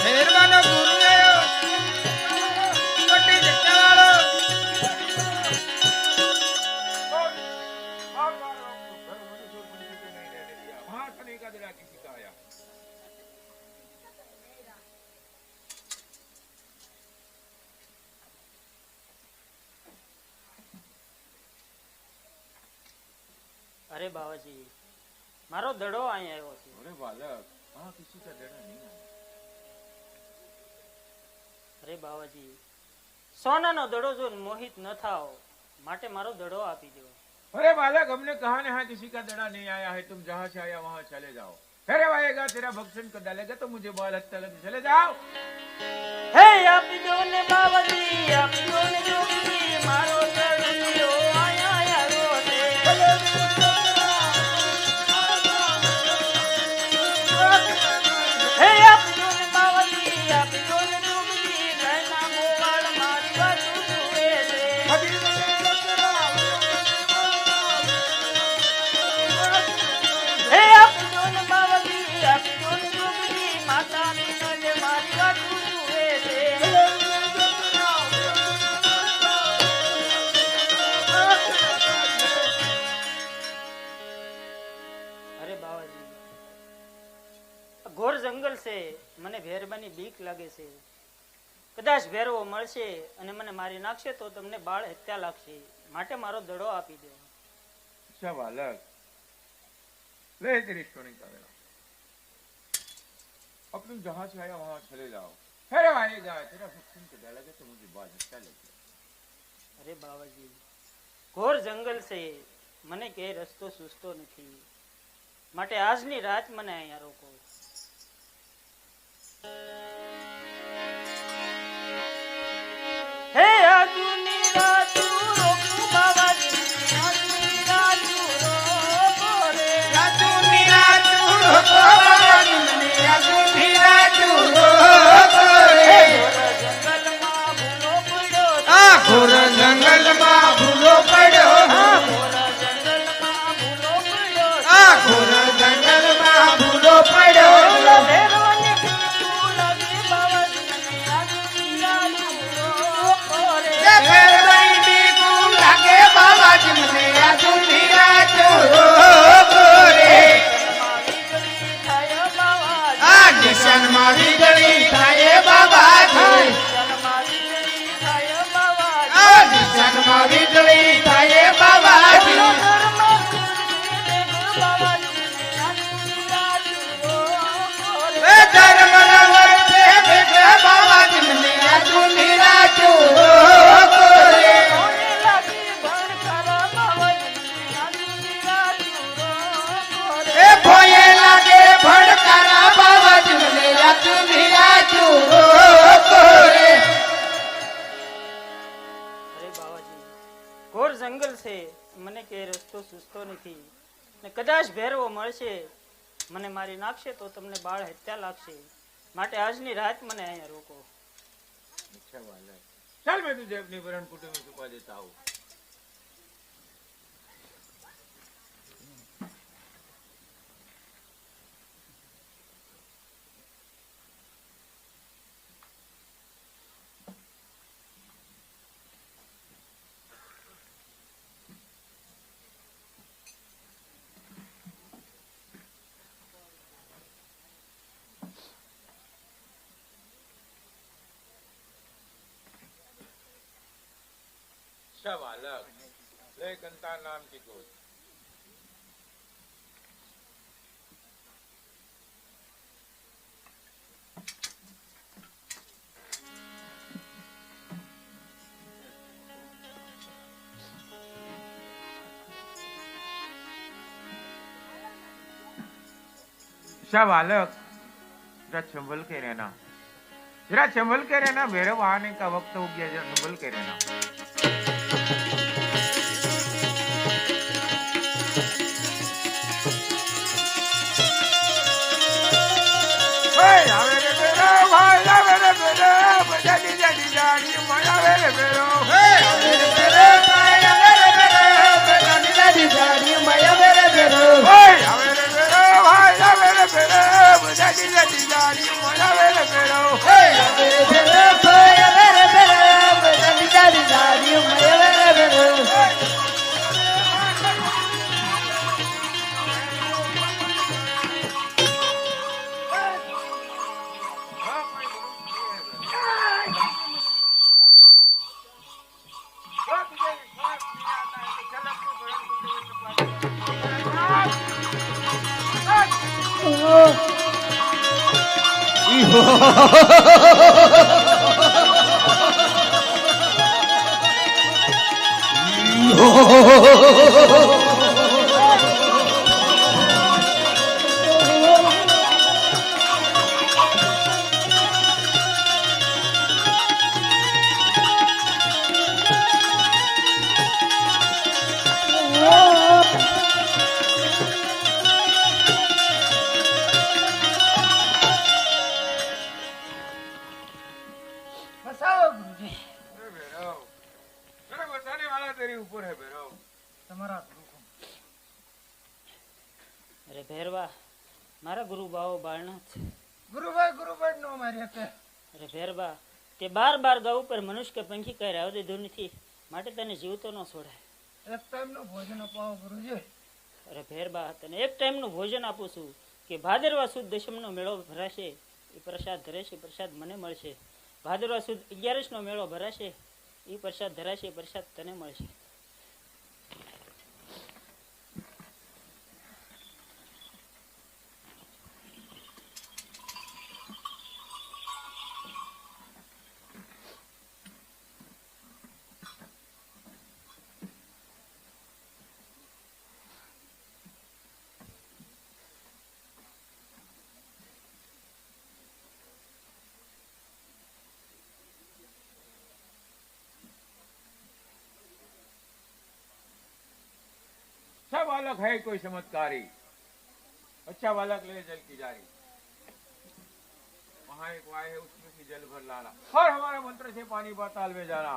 મહેરબાનો ગુરુ આવ્યો. મોટી જગ્યાવાળો. અરે બાવાજી, મારો દડો અહીં આવ્યો છે. अरे बालक वहाँ किसी का डर नहीं है. અરે બાવાજી, સોનાનો દડો જો મોહિત ન થાઓ, માટે મારો દડો આપી દો. अरे बालक हमने कहा यहाँ किसी का दड़ा नहीं आया है, तुम जहाँ से आया वहाँ चले जाओ. फिर आएगा तेरा भक्षण कर डालेगा तो मुझे बाल हत्या लगे. चले जाओ. હે આપી દો ને બાવાજી, આપી દો ને જોગી, મારો દડો આયા આવ્યો છે. હે આપી દો ને બાવાજી, આપી દો ને જોગી, ગાયના ગોવાળ મારી વાતું જુએ છે. હે આપી દો ને બાવાજી, આપી દો ને જોગી, માતાની નજર મારી વાતું જુએ છે. અરે બાવાજી, ઘોર જંગલ છે, મને ભેરબાની બીક લાગે છે. કદાચ ભેરવો મળશે અને મને મારી નાખશે તો તમને બાળ હત્યા લાગશે, માટે મારો દડો આપી દો. अच्छा बालक ले तेरी स्टोरी का वेला. अब तुम जहाँ से आया वहाँ चले जाओ. फिर आएगा तेरा भक्षण कर डालेगा तो मुझे बाल हत्या लगे. અરે બાવાજી, ઘોર જંગલ છે, મને કે રસ્તો સૂઝતો નથી, માટે આજની રાત મને અહીંયા રોકો. હે આજની રાત રોકો બાવાજી, આજની રાત રોકો રે. રાજુની રાજુ રોકો બાવાજી મને. રાજુની રાજુ રોકો રે. જંગલમાં ભૂલો પડ્યો છે. આ ઘોર જંગલમાં ભૂલો પડ્યો. ઘોર જંગલમાં ભૂલો પડ્યો છે. આ ઘોર જંગલમાં ભૂલો પડ્યો. ભેરવાની કીધું લાગે બાવાજી, આજની રાત રોકો રે. એ ફેરવાઈ બીકું લાગે બાવાજી મને. રાજુની રાજુ રોકો રે. આ નિશાનમાં વીજળી થાય બાબાજી. આ નિશાનમાં વીજળી થાય બાબાજી. એ ધર્મ રવડે બેઠે બાબાજી મને. રાજુની રાજુ રોકો રે. એ ભોયે લાગે ભડકારા બાબાજી મને. રાજુની રાજુ રોકો રે. અરે બાવાજી, ઘોર જંગલ છે, મને કે રસ્તો સૂઝતો નથી, ને કદાચ ભેરવો મળશે મને મારી નાખશે તો તમને બાળ હત્યા લાગશે, માટે આજની રાત મને અહીંયા રોકો. अच्छा बालक चल मैं तुझे अपनी वरण कुटी में छुपा देता हूँ. अच्छा बालक ले कंता नाम की गोद. अच्छा बालक जरा संभल के रहना. जरा संभल के रहना. भैरव आने का वक्त हो गया. जरा संभल के रहना. ડીજે ડીજાડી મોયાવે રે ભેરો અરે ભેરવા મારા ગુરુ બાવો બાળનાથ ગુરુભાઈ નો મારી હકે અરે ભેરવા તે બાર બાર ગા ઉપર મનુષ્ય કે પંખી કઈ રાવ દીધું નથી માટે તને જીવતો ન છોડાય એક ટાઈમ નું ભોજન અપાવો ગુરુજી અરે ભેરબા તને એક ટાઈમ નું ભોજન આપું છું કે ભાદરવા સુદ દશમ નો મેળો ભરાશે એ પ્રસાદ ધરાશે પ્રસાદ મને મળશે ભાદરવા સુદ 11 નો મેળો ભરાશે એ પ્રસાદ ધરાશે એ પ્રસાદ તને મળશે अच्छा बालक है कोई चमत्कारी अच्छा बालक ले जल की जारी वहां एक वाय है उसमें से जल भर लाना और हमारा मंत्र से पानी पाताल में जाना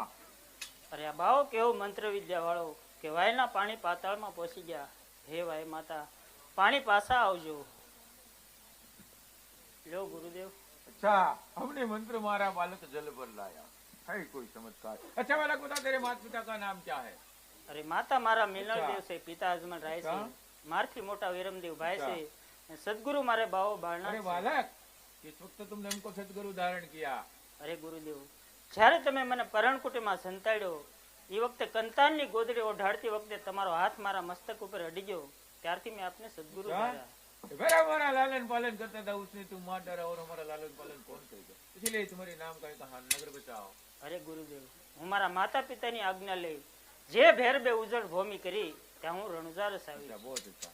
અરે આ બાવો કેવો મંત્ર વિદ્યા વાળો કે વાયના પાણી પાતાળમાં પહોંચી ગયા હે વાય માતા પાણી પાછા આવજો લો ગુરુદેવ अच्छा हमने मंत्र मारा बालक जल भर लाया है कोई चमत्कार अच्छा बालक बता तेरे माता पिता का नाम क्या है અરે માતા મારા મિલનદેવ છે પિતા અજમલ રાય છે મારથી મોટા વિરમદેવ ભાઈ છે અને સદગુરુ મારે બાવો अरे બાળના बालक इस वक्त तुमने हमको सदगुरु धारण किया અરે ગુરુદેવ જ્યારે તમે મને પરણકુટીમાં સંતાડ્યો એ વખતે કંતાનની ગોદડી ઓઢાડતી વખતે તમારો હાથ મારા મસ્તક ઉપર અડી ગયો ત્યારથી મેં આપને સદગુરુ ધાર્યા फिर हमारा लालन पालन करता था उसने तुम मार डाला और हमारा लालन पालन कौन करेगा इसलिए तुम्हारे नाम का कहा नगर बचाओ અરે ગુરુદેવ હું મારા માતા પિતાની આજ્ઞા લઈ જે ભેર બે ઉજળ ભૂમિ કરી ત્યાં હું રણુજારસ આવી अच्छा बहुत अच्छा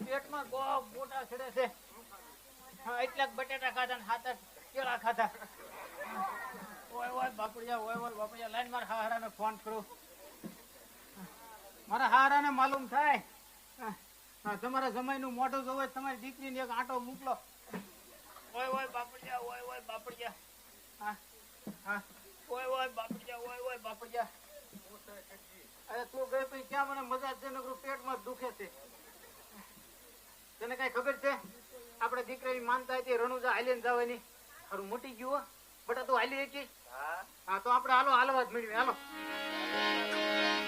પેટમાં બહુ મોટા છેડે છે હા એટલાક બટેટા ખાધા ને 7-8 કેળા ખાધા ઓય બાપડિયા લાઈન માર હારાને ફોન કરું મારા હારાને માલુમ થાય હા તમારા જમાઈનું મોઢું જોવે તમારી દીકરીને એક આંટો મોકલો ઓય બાપડિયા હા હા ઓય બાપડિયા અરે તું ગઈ પછી ક્યાં મને મજા છે નકરું પેટમાં દુખે છે તને કઈ ખબર છે આપણે દીકરાની માનતા હતી રણુજા હાલીને જવાની હારું મોટી ગયું હો બટા તું હાલી હતી હા તો આપણે હાલવા જ મેળવી હાલો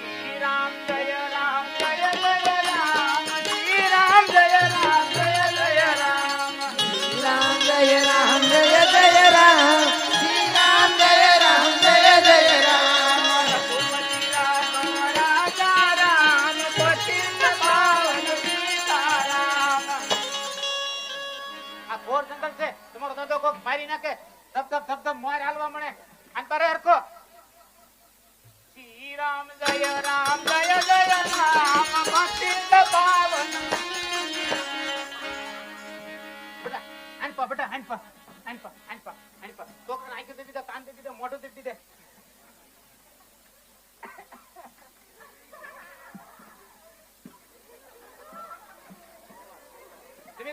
શ્રી રામ જય રામ જય જય રામ શ્રી રામ જય રામ જય જય રામ શ્રી રામ જય રામ જય જય રામ શ્રી રામ જય રામ જય જય રામ રઘુપતિ રામ રાજા રામ પતિત પાવન સીતારામ આ ફોર જંગલ છે તમારો દાદો કોક મારી નાખે ધબ માર હાલવા મળે અને તારે હરખો શ્રી રામ જય રામ જય જય રામ પતિત પાવન બેટા આનપા છોકરાને આંખી દે દીધા કાન દે દીધા મોઢું દે દીધે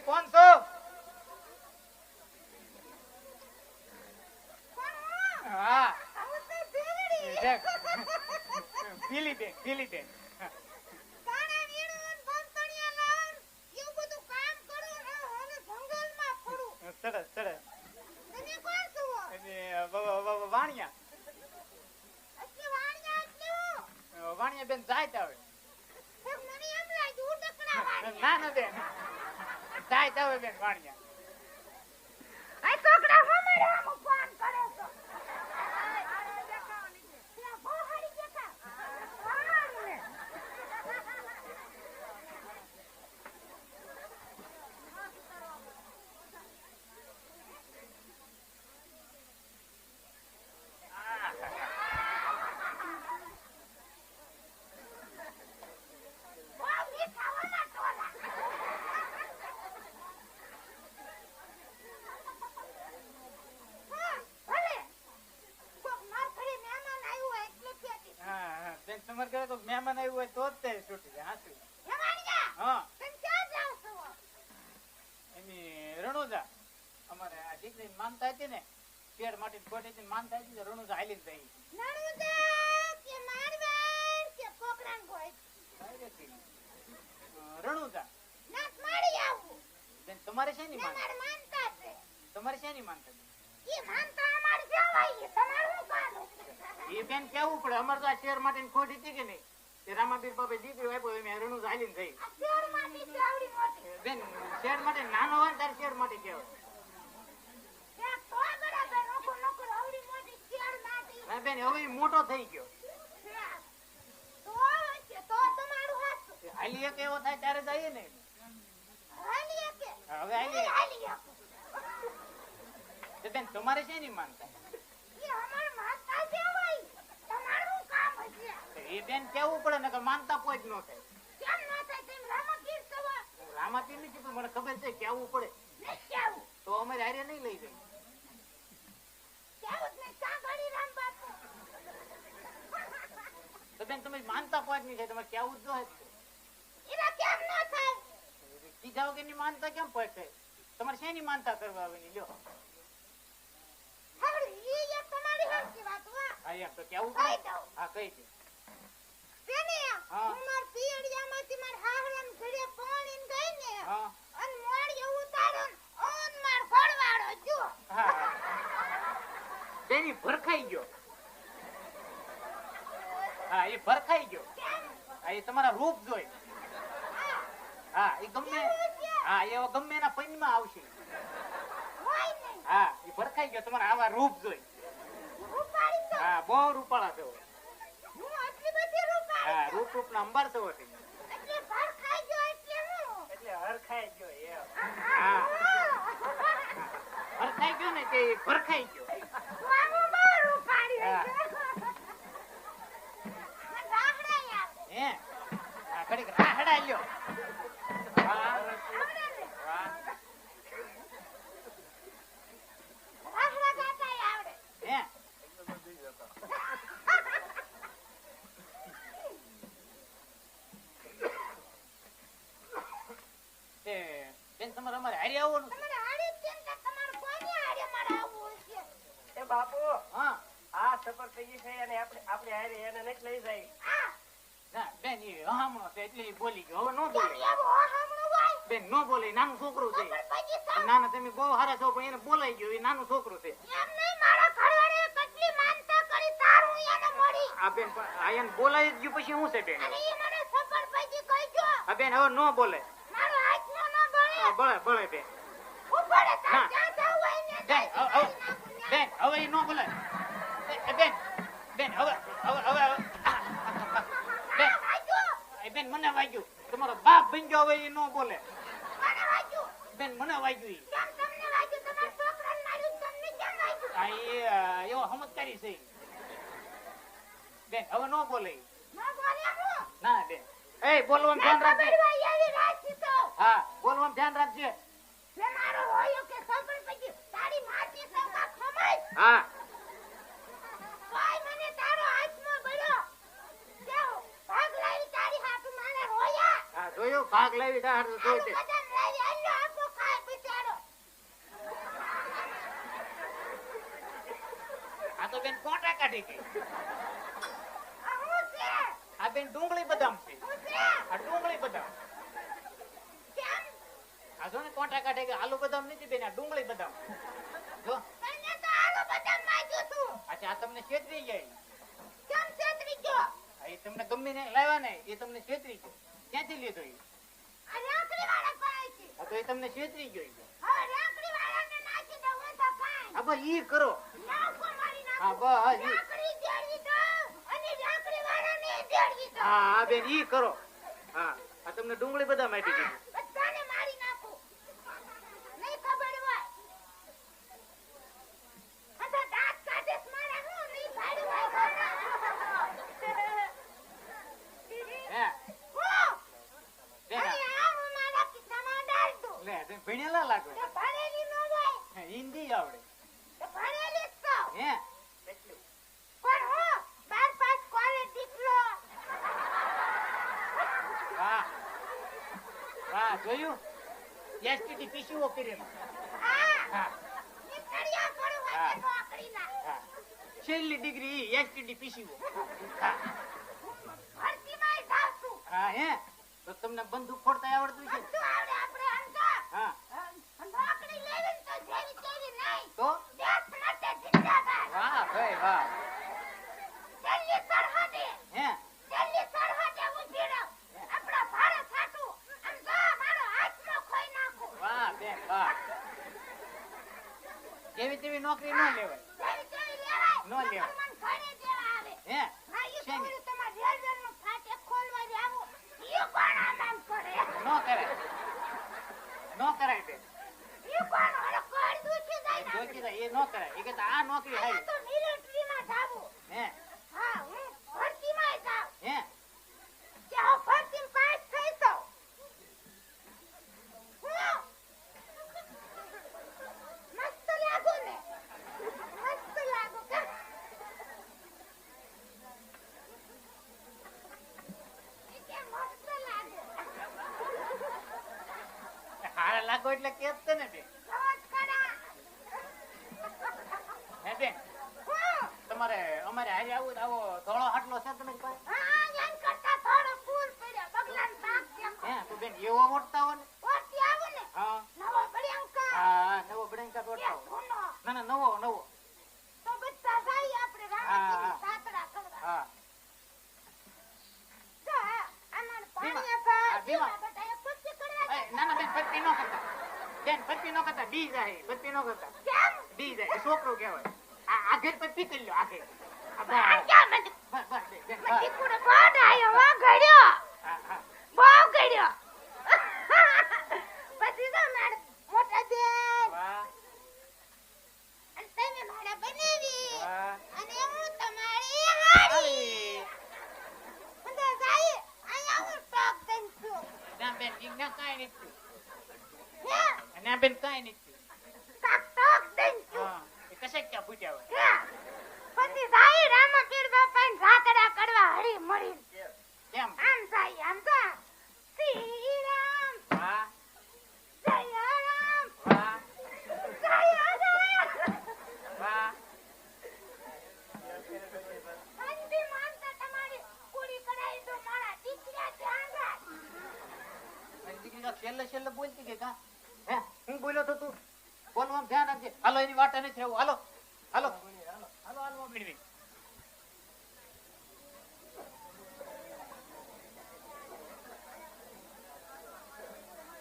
કોણ છો? હા દેખ. ભીલીબેન, ભીલીબેન. સરસ સરસ. વાણિયા વાણિયા બેન જાય આવે. ના ના બેન જાય આવે બેન વાણિયા. તમારે ઘરે તો મહેમાન આવ્યું હોય તો જ તે છૂટી જાય. હાચું. હા એની રણુજા અમારે આ દીકરી માનતા હતી ને શેર માટે ખોટી માનતા હતી ને રણુજા હાલી જ જાય. રણુજા બેન તમારે શેની માનતા? તમારે શેની માનતા? એ બેન કેવું પડે અમારે તો આ શેર માટે ખોટી હતી કે નહીં તે રામાબીર બાપે દીકરી આપ્યો એમ રણુજા હાલીને થઈ. બેન શેર માટે નાનો હોય ને તારે શેર માટે કહેવાય. બેન હવે મોટો થઈ ગયો. હાલી એક એવો થાય ત્યારે જઈએ ને. હવે હાલી બેન તમારે છે નહીં માનતા? એ બેન કેવું પડે ને કે માનતા કોઈ જ ન થાય. રામાપીર ની કીધું મને ખબર છે કેવું પડે તો અમારે હારે નહીં લઈ જાય. તો બેન તમે માનતા પાંચ ની છે તમારે કેવું જ કીધા વગર ની માનતા કેમ પડશે? તમારે શેની માનતા કરવા આવે લ્યો? હા એમ તો કેવું પડે. હા કઈ છે? બેની ભરખાઈ ગયો. હા એ ભરખાઈ ગયો. હા એ તમારા રૂપ જોઈ. હા એ ગમે હા એ ગમે એના પૈનમાં આવશે. હા એ ભરખાઈ ગયો તમારા આવા રૂપ જોઈ. હા બહુ રૂપાળા છો. હા રૂપ રૂપ ના અંબાર છો. એટલે હરખાઈ ગયો એમ. હા હરખાઈ ગયો ને તે ભરખાઈ ગયો. હે આ ઘડીક રાહડા લ્યો. તમારે અમારે હારી આવવાનું એ બાપુ હા આ સફર થઈ ગઈ છે અને આપણે હારે એને નથી લઈ જાય. ના બેન એ હમણો છે એટલે બોલી ગયો. હવે નો બોલે બેન નો બોલે. નાનું છોકરું છે. નાના તમે બહુ સારા છો પણ એને બોલાઈ ગયો. એ નાનું છોકરું છે. આ બેન આ એને બોલાઈ ગયું પછી શું છે બેન? આ બેન હવે નો બોલે. બળે બળે બેન. બેન હવે એ નો બોલે. બેન બેન હવે હવે હવે બેન મને વાગ્યું. તમારો બાપ બની ગયો હવે એ નો બોલે. બેન મને વાગ્યું. એવો સમજકારી છે બેન. હવે નો બોલે. ના બેન એ બોલવામાં ધ્યાન રાખજે. હા બોલવામાં ધ્યાન રાખજે. હા જોયું ભાગ લાવી જોઈ તો બેન કોટા કાઢી ગઈ. આ બેન ડુંગળી બદામ છે. આ ડુંગળી બદામ. આ જો ને કોટા કાઢે કે આલુ બદામ નથી બેન, આ ડુંગળી બદામ. જો અચ્છા, આ તમને છેતરી જાય. આ એ તમને ગમે ને લાવ્યા ને એ તમને છેતરી ગયો. ક્યાંથી લીધો એ? આ તો એ તમને છેતરી ગયો. હા બસ ઈ કરો. હા બસ ઈ. હા બેન ઈ કરો. હા આ તમને ડુંગળી બધા માટી દીધી. ભણેલા લાગો. હિન્દી આવડે. હે વાહ વાહ, જોયું? એસટીડી પીસીઓ કરેલું. હા છેલ્લી ડિગ્રી એસટીડી પીસીઓ. હા હે તો તમને બંદૂક ફોડતા આવડતું છે? હા તો વાહ ભાઈ વાહ. હે વાહ બેન વાહ. જેવી તેવી નોકરી ન લેવાય. ન લેવાય. હે શેની? ન કરાય. ન કરાય બેન. એ ન કરાય. એ કે આ નોકરી હારી. હે હે હારા લાગો એટલે કેસ છે ને બેન. હે બેન તમારે અમારે હારે આવું આવો ધોળો હાટલો છે તમે પાસે? હે તો બેન એવો મોટતા હો ને. હા હા નવો બડંકા તોડતા હો. ના ના નવો નવો. હા ના ના બેન પત્તી નો કરતા. બેન પત્તી નો કરતા. ડી જાય. પત્તી નો કરતા. ડી જાય. છોકરો કહેવાય. આ ઘેર પત્તી કરી લો. આખે બેન કઈ નથી. કશે ક્યાં ફૂટ્યા હોય. કેમ? વાહ વાહ વાહ. છેલ્લે છેલ્લે બોલતી કે કા? હે હું બોલ્યો તો તું બોલવામાં ધ્યાન રાખજે. હાલો એની વાટ નથી રહેવું. હાલો હાલો હાલો હાલો મેળવી.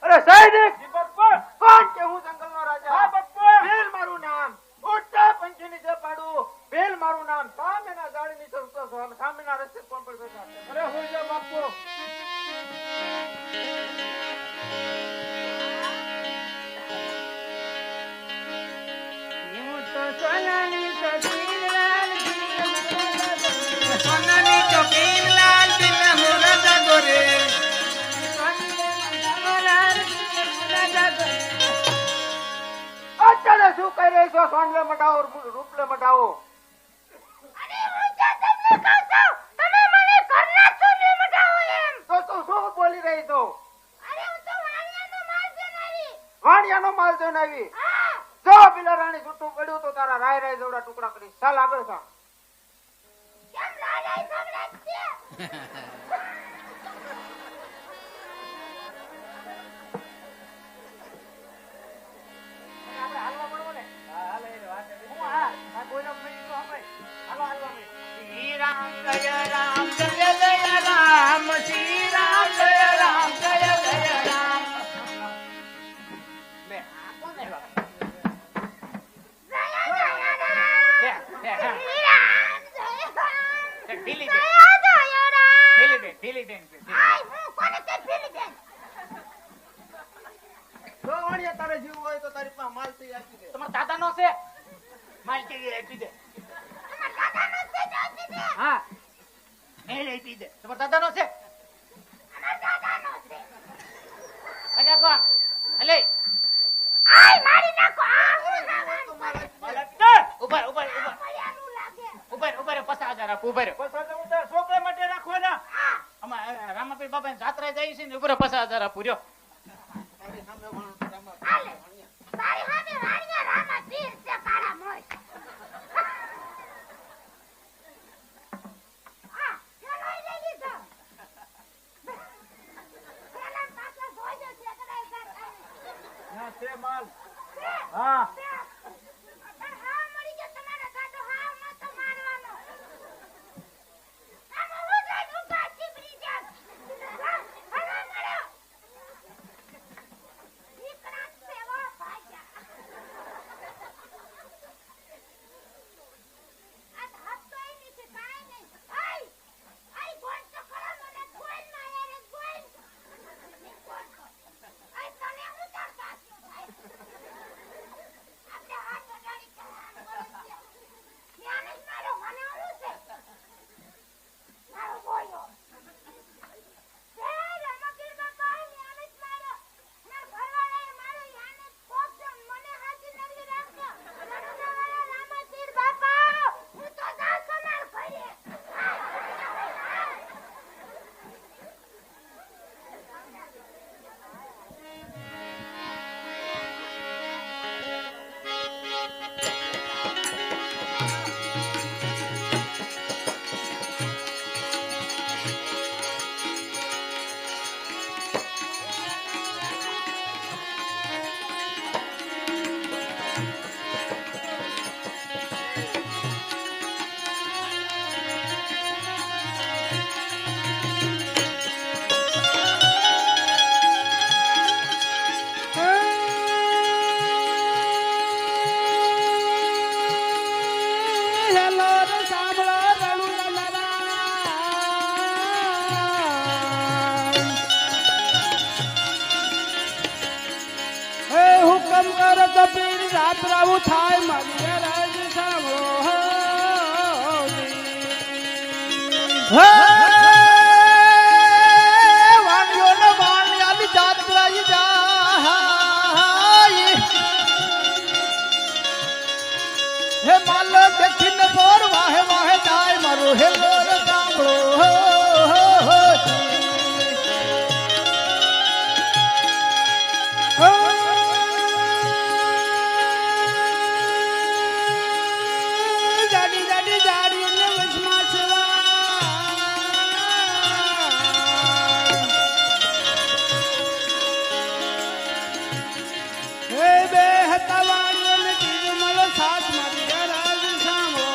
અરે સૈનિક! કોણ કે હું જંગલનો રાજા? ભીલ મારું નામ. ઉઠતા પંછી નીચે પાડું. ભીલ મારું નામ. સામેના ઝાડ નીચે ઉતરતો છું. સામેના રસ્તે કોણ પડતો છે? અરે હું જો બાપુ. સોનાની ચોકીન લાલ દિલ મુરદા ગોરે. અત્યારે શું કહી રહી છો? સોનલે મટાવો, રૂપલે મટાવો. તો તું શું બોલી રહી છો? વાણિયાનો માલ જોઈને આવી. જો પેલા રાણી છૂટું પડ્યું તો તારા રાય રાય જેવડા ટુકડા કરી ચાલ આગળ થા. આપણે હાલવા મળવું ને? હું આ કોઈનો મળી ગયો આપણે. હાલો હાલવા મળી. શ્રી રામ જય રામ જય જય રામ શ્રી રામ જય રામ જય જય રામ. લે આ કોણ આવ્યા? ઢીલી દે ઢીલી દે. જો વાણિયા તારે જીવવું હોય તો તારી પાસે માલ થી આપી દે. તમારા દાદાનો છે માલ કેવી આપી દે. હા મેલ આપી દે. તમારા દાદાનો છે અચ્છા કોણ હલે ઉભા ઉભા ઉભા ઉભા રે 50,000 આપો ઉભા રે. છોકરા માટે રાખવાના. આમાં રામાપીર બાપા જાત્રા જાય છે ને ઉભા રે 50,000 આપો રહ્યો. હા રાત્રાવું થાય મારી રાજ સાંભળો વાણિયો ને વાણિયાની જાત્રા જાય હે માલ દેખીને બોર વાહે વાહે જાય મારું હે બોર સાંભળો સાથ મારી રાજ સાંભળો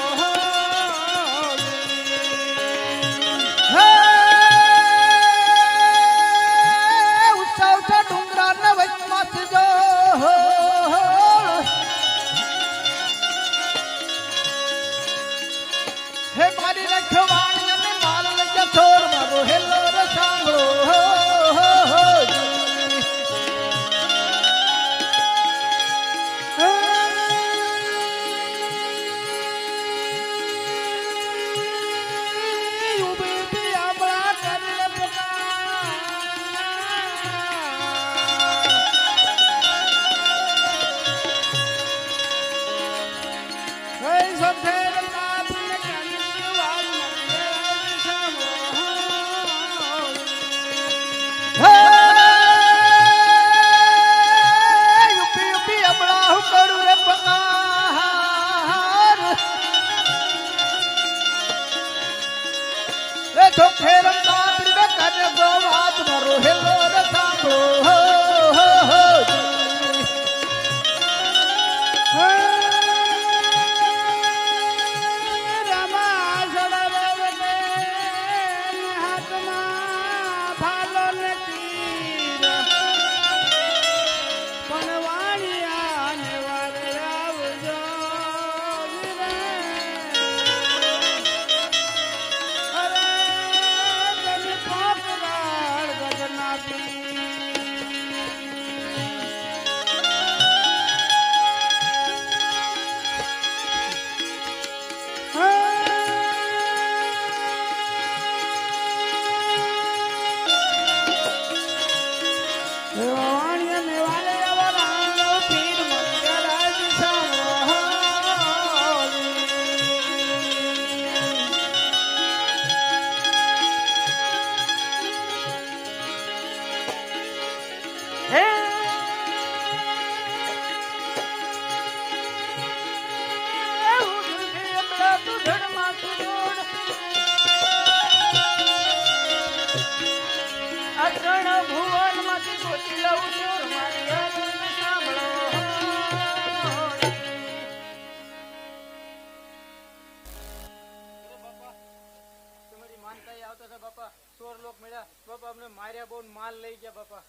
તમારી માનતા આવતા હતા બાપા. ચોર લોક મળ્યા બાપા, અમને માર્યા બહુ, માલ લઈ ગયા બાપા.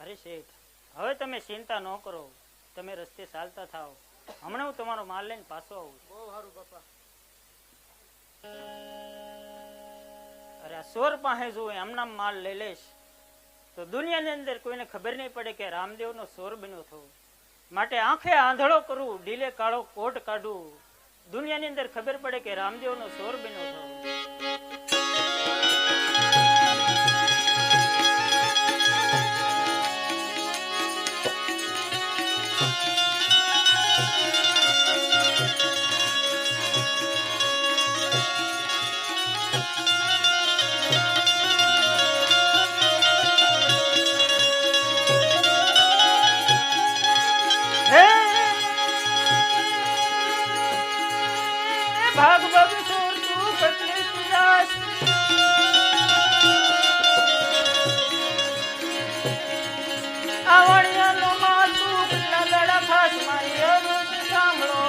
અરે શેઠ, હવે તમે ચિંતા ન કરો, તમે રસ્તે ચાલતા થાઓ, હમણાં હું તમારો માલ લઈને પાછો આવું છું. બહુ સારું બાપા. અરે આ ચોર પાસે જો એમના માલ લઈ લઈશ તો દુનિયાની અંદર કોઈને ખબર નહીં પડે કે રામદેવનો ચોર બન્યો થયો. માટે આંખે આંધળો કરું, ડીલે કાળો કોટ કાઢું, દુનિયાની અંદર ખબર પડે કે રામદેવનો ચોર બન્યો થયો. ભાગ ભાગ ચોર તું કેટલી પિલાસ, આવણિયાનો માલ તું કેટલા દડા ખાસ, મારી અરુજ સાંભળો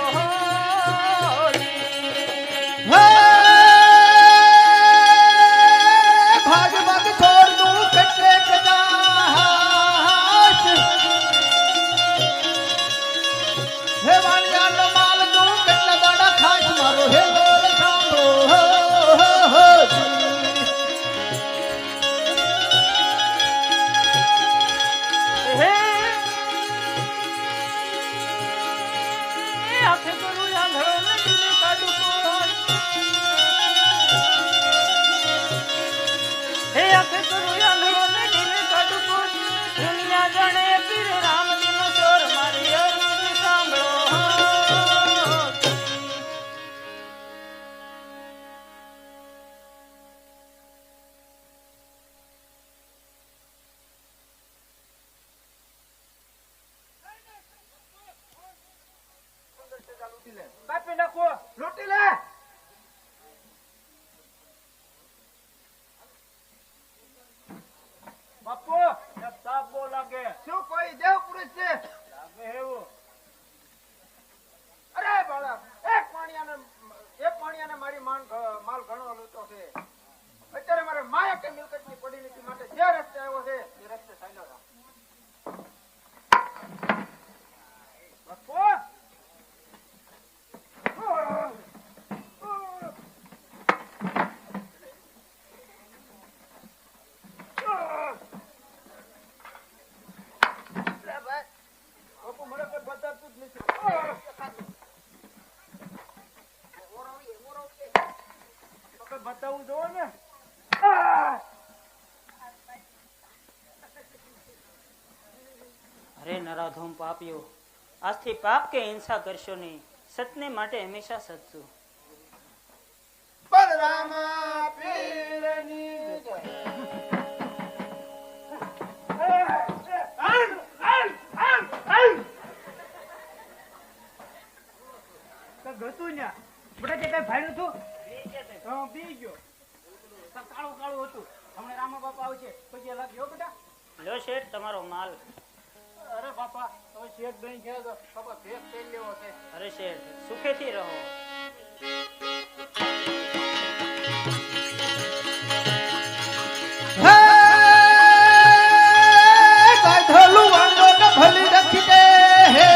ભાગ ભાગ છોડ તું કેટલે કદાચ, હે વાણિયાનો માલ તું કેટલા દાડા ખાસ, મારો હે લોલ સાંભળો. હે આખે કરું આંધળો ને દિલે કાઢું કોણ, હે આખે કરું આંધળો ને દિલે કાઢું કોણ, દુનિયા જાણે પીર રામજીનો ચોર, મારી અરુજ સાંભળો. કાપી નાખો, લૂંટી લે. બાપુ, એક સાપ બહુ લાગે. શું કોઈ દેવ પુરુષ છે? લાગે એવું. અરે બાળક, એક પાણીયાને મારી માલ ઘણો લૂંટો છે. અત્યારે મારે માયા કે મિલકતની પડી નથી, માટે જે રસ્તે આવ્યો છે એ રસ્તે ચાલ્યો જાઉં. બાપુ, બાપુ મને કોઈ બતાવતું જ નથી. બતાવવું જોવો ને. અરે નરાધમ પાપીઓ, આજથી પાપ કે હિંસા કરશો નહીં, સતને માટે હંમેશા સતશું. બલરામ પીરની જય. ગતું ને બધા તે કઈ ભાડ્યું હતું? પી ગયો. કાળું કાળું હતું. હમણાં રામા બાપા આવશે પછી લાગ્યો બેટા. લો શેઠ તમારો માલ. અરે બાપા, હવે શેઠ બની ગયા તો બાપા ભેગ કરી લેવો છે. અરે શેઠ સુખેથી રહો. હે ગાધલું વાંગો ને ભલી રાખી દે, હે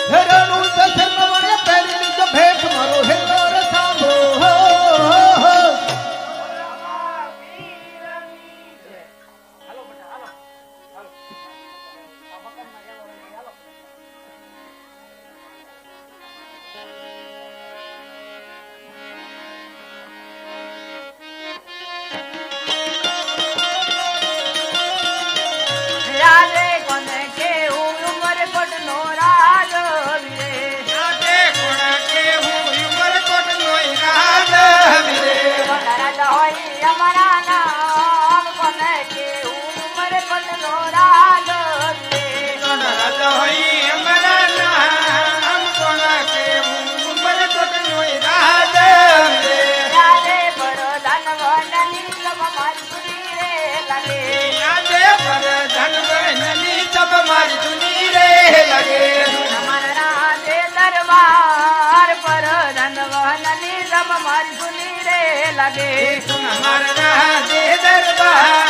હેરાનું સસર મને પહેરી લીધો ભેખ, મારો હે લોલ સાંભળો. હાલો બેટા, હાલો હાલો. આ મકાનમાં રહેવાનું નહીં. મારી જૂની રે લાગે અમારા દે દરબાર પર ધનવનની રમ મારી સુની રે લાગે મારા દે દરબાર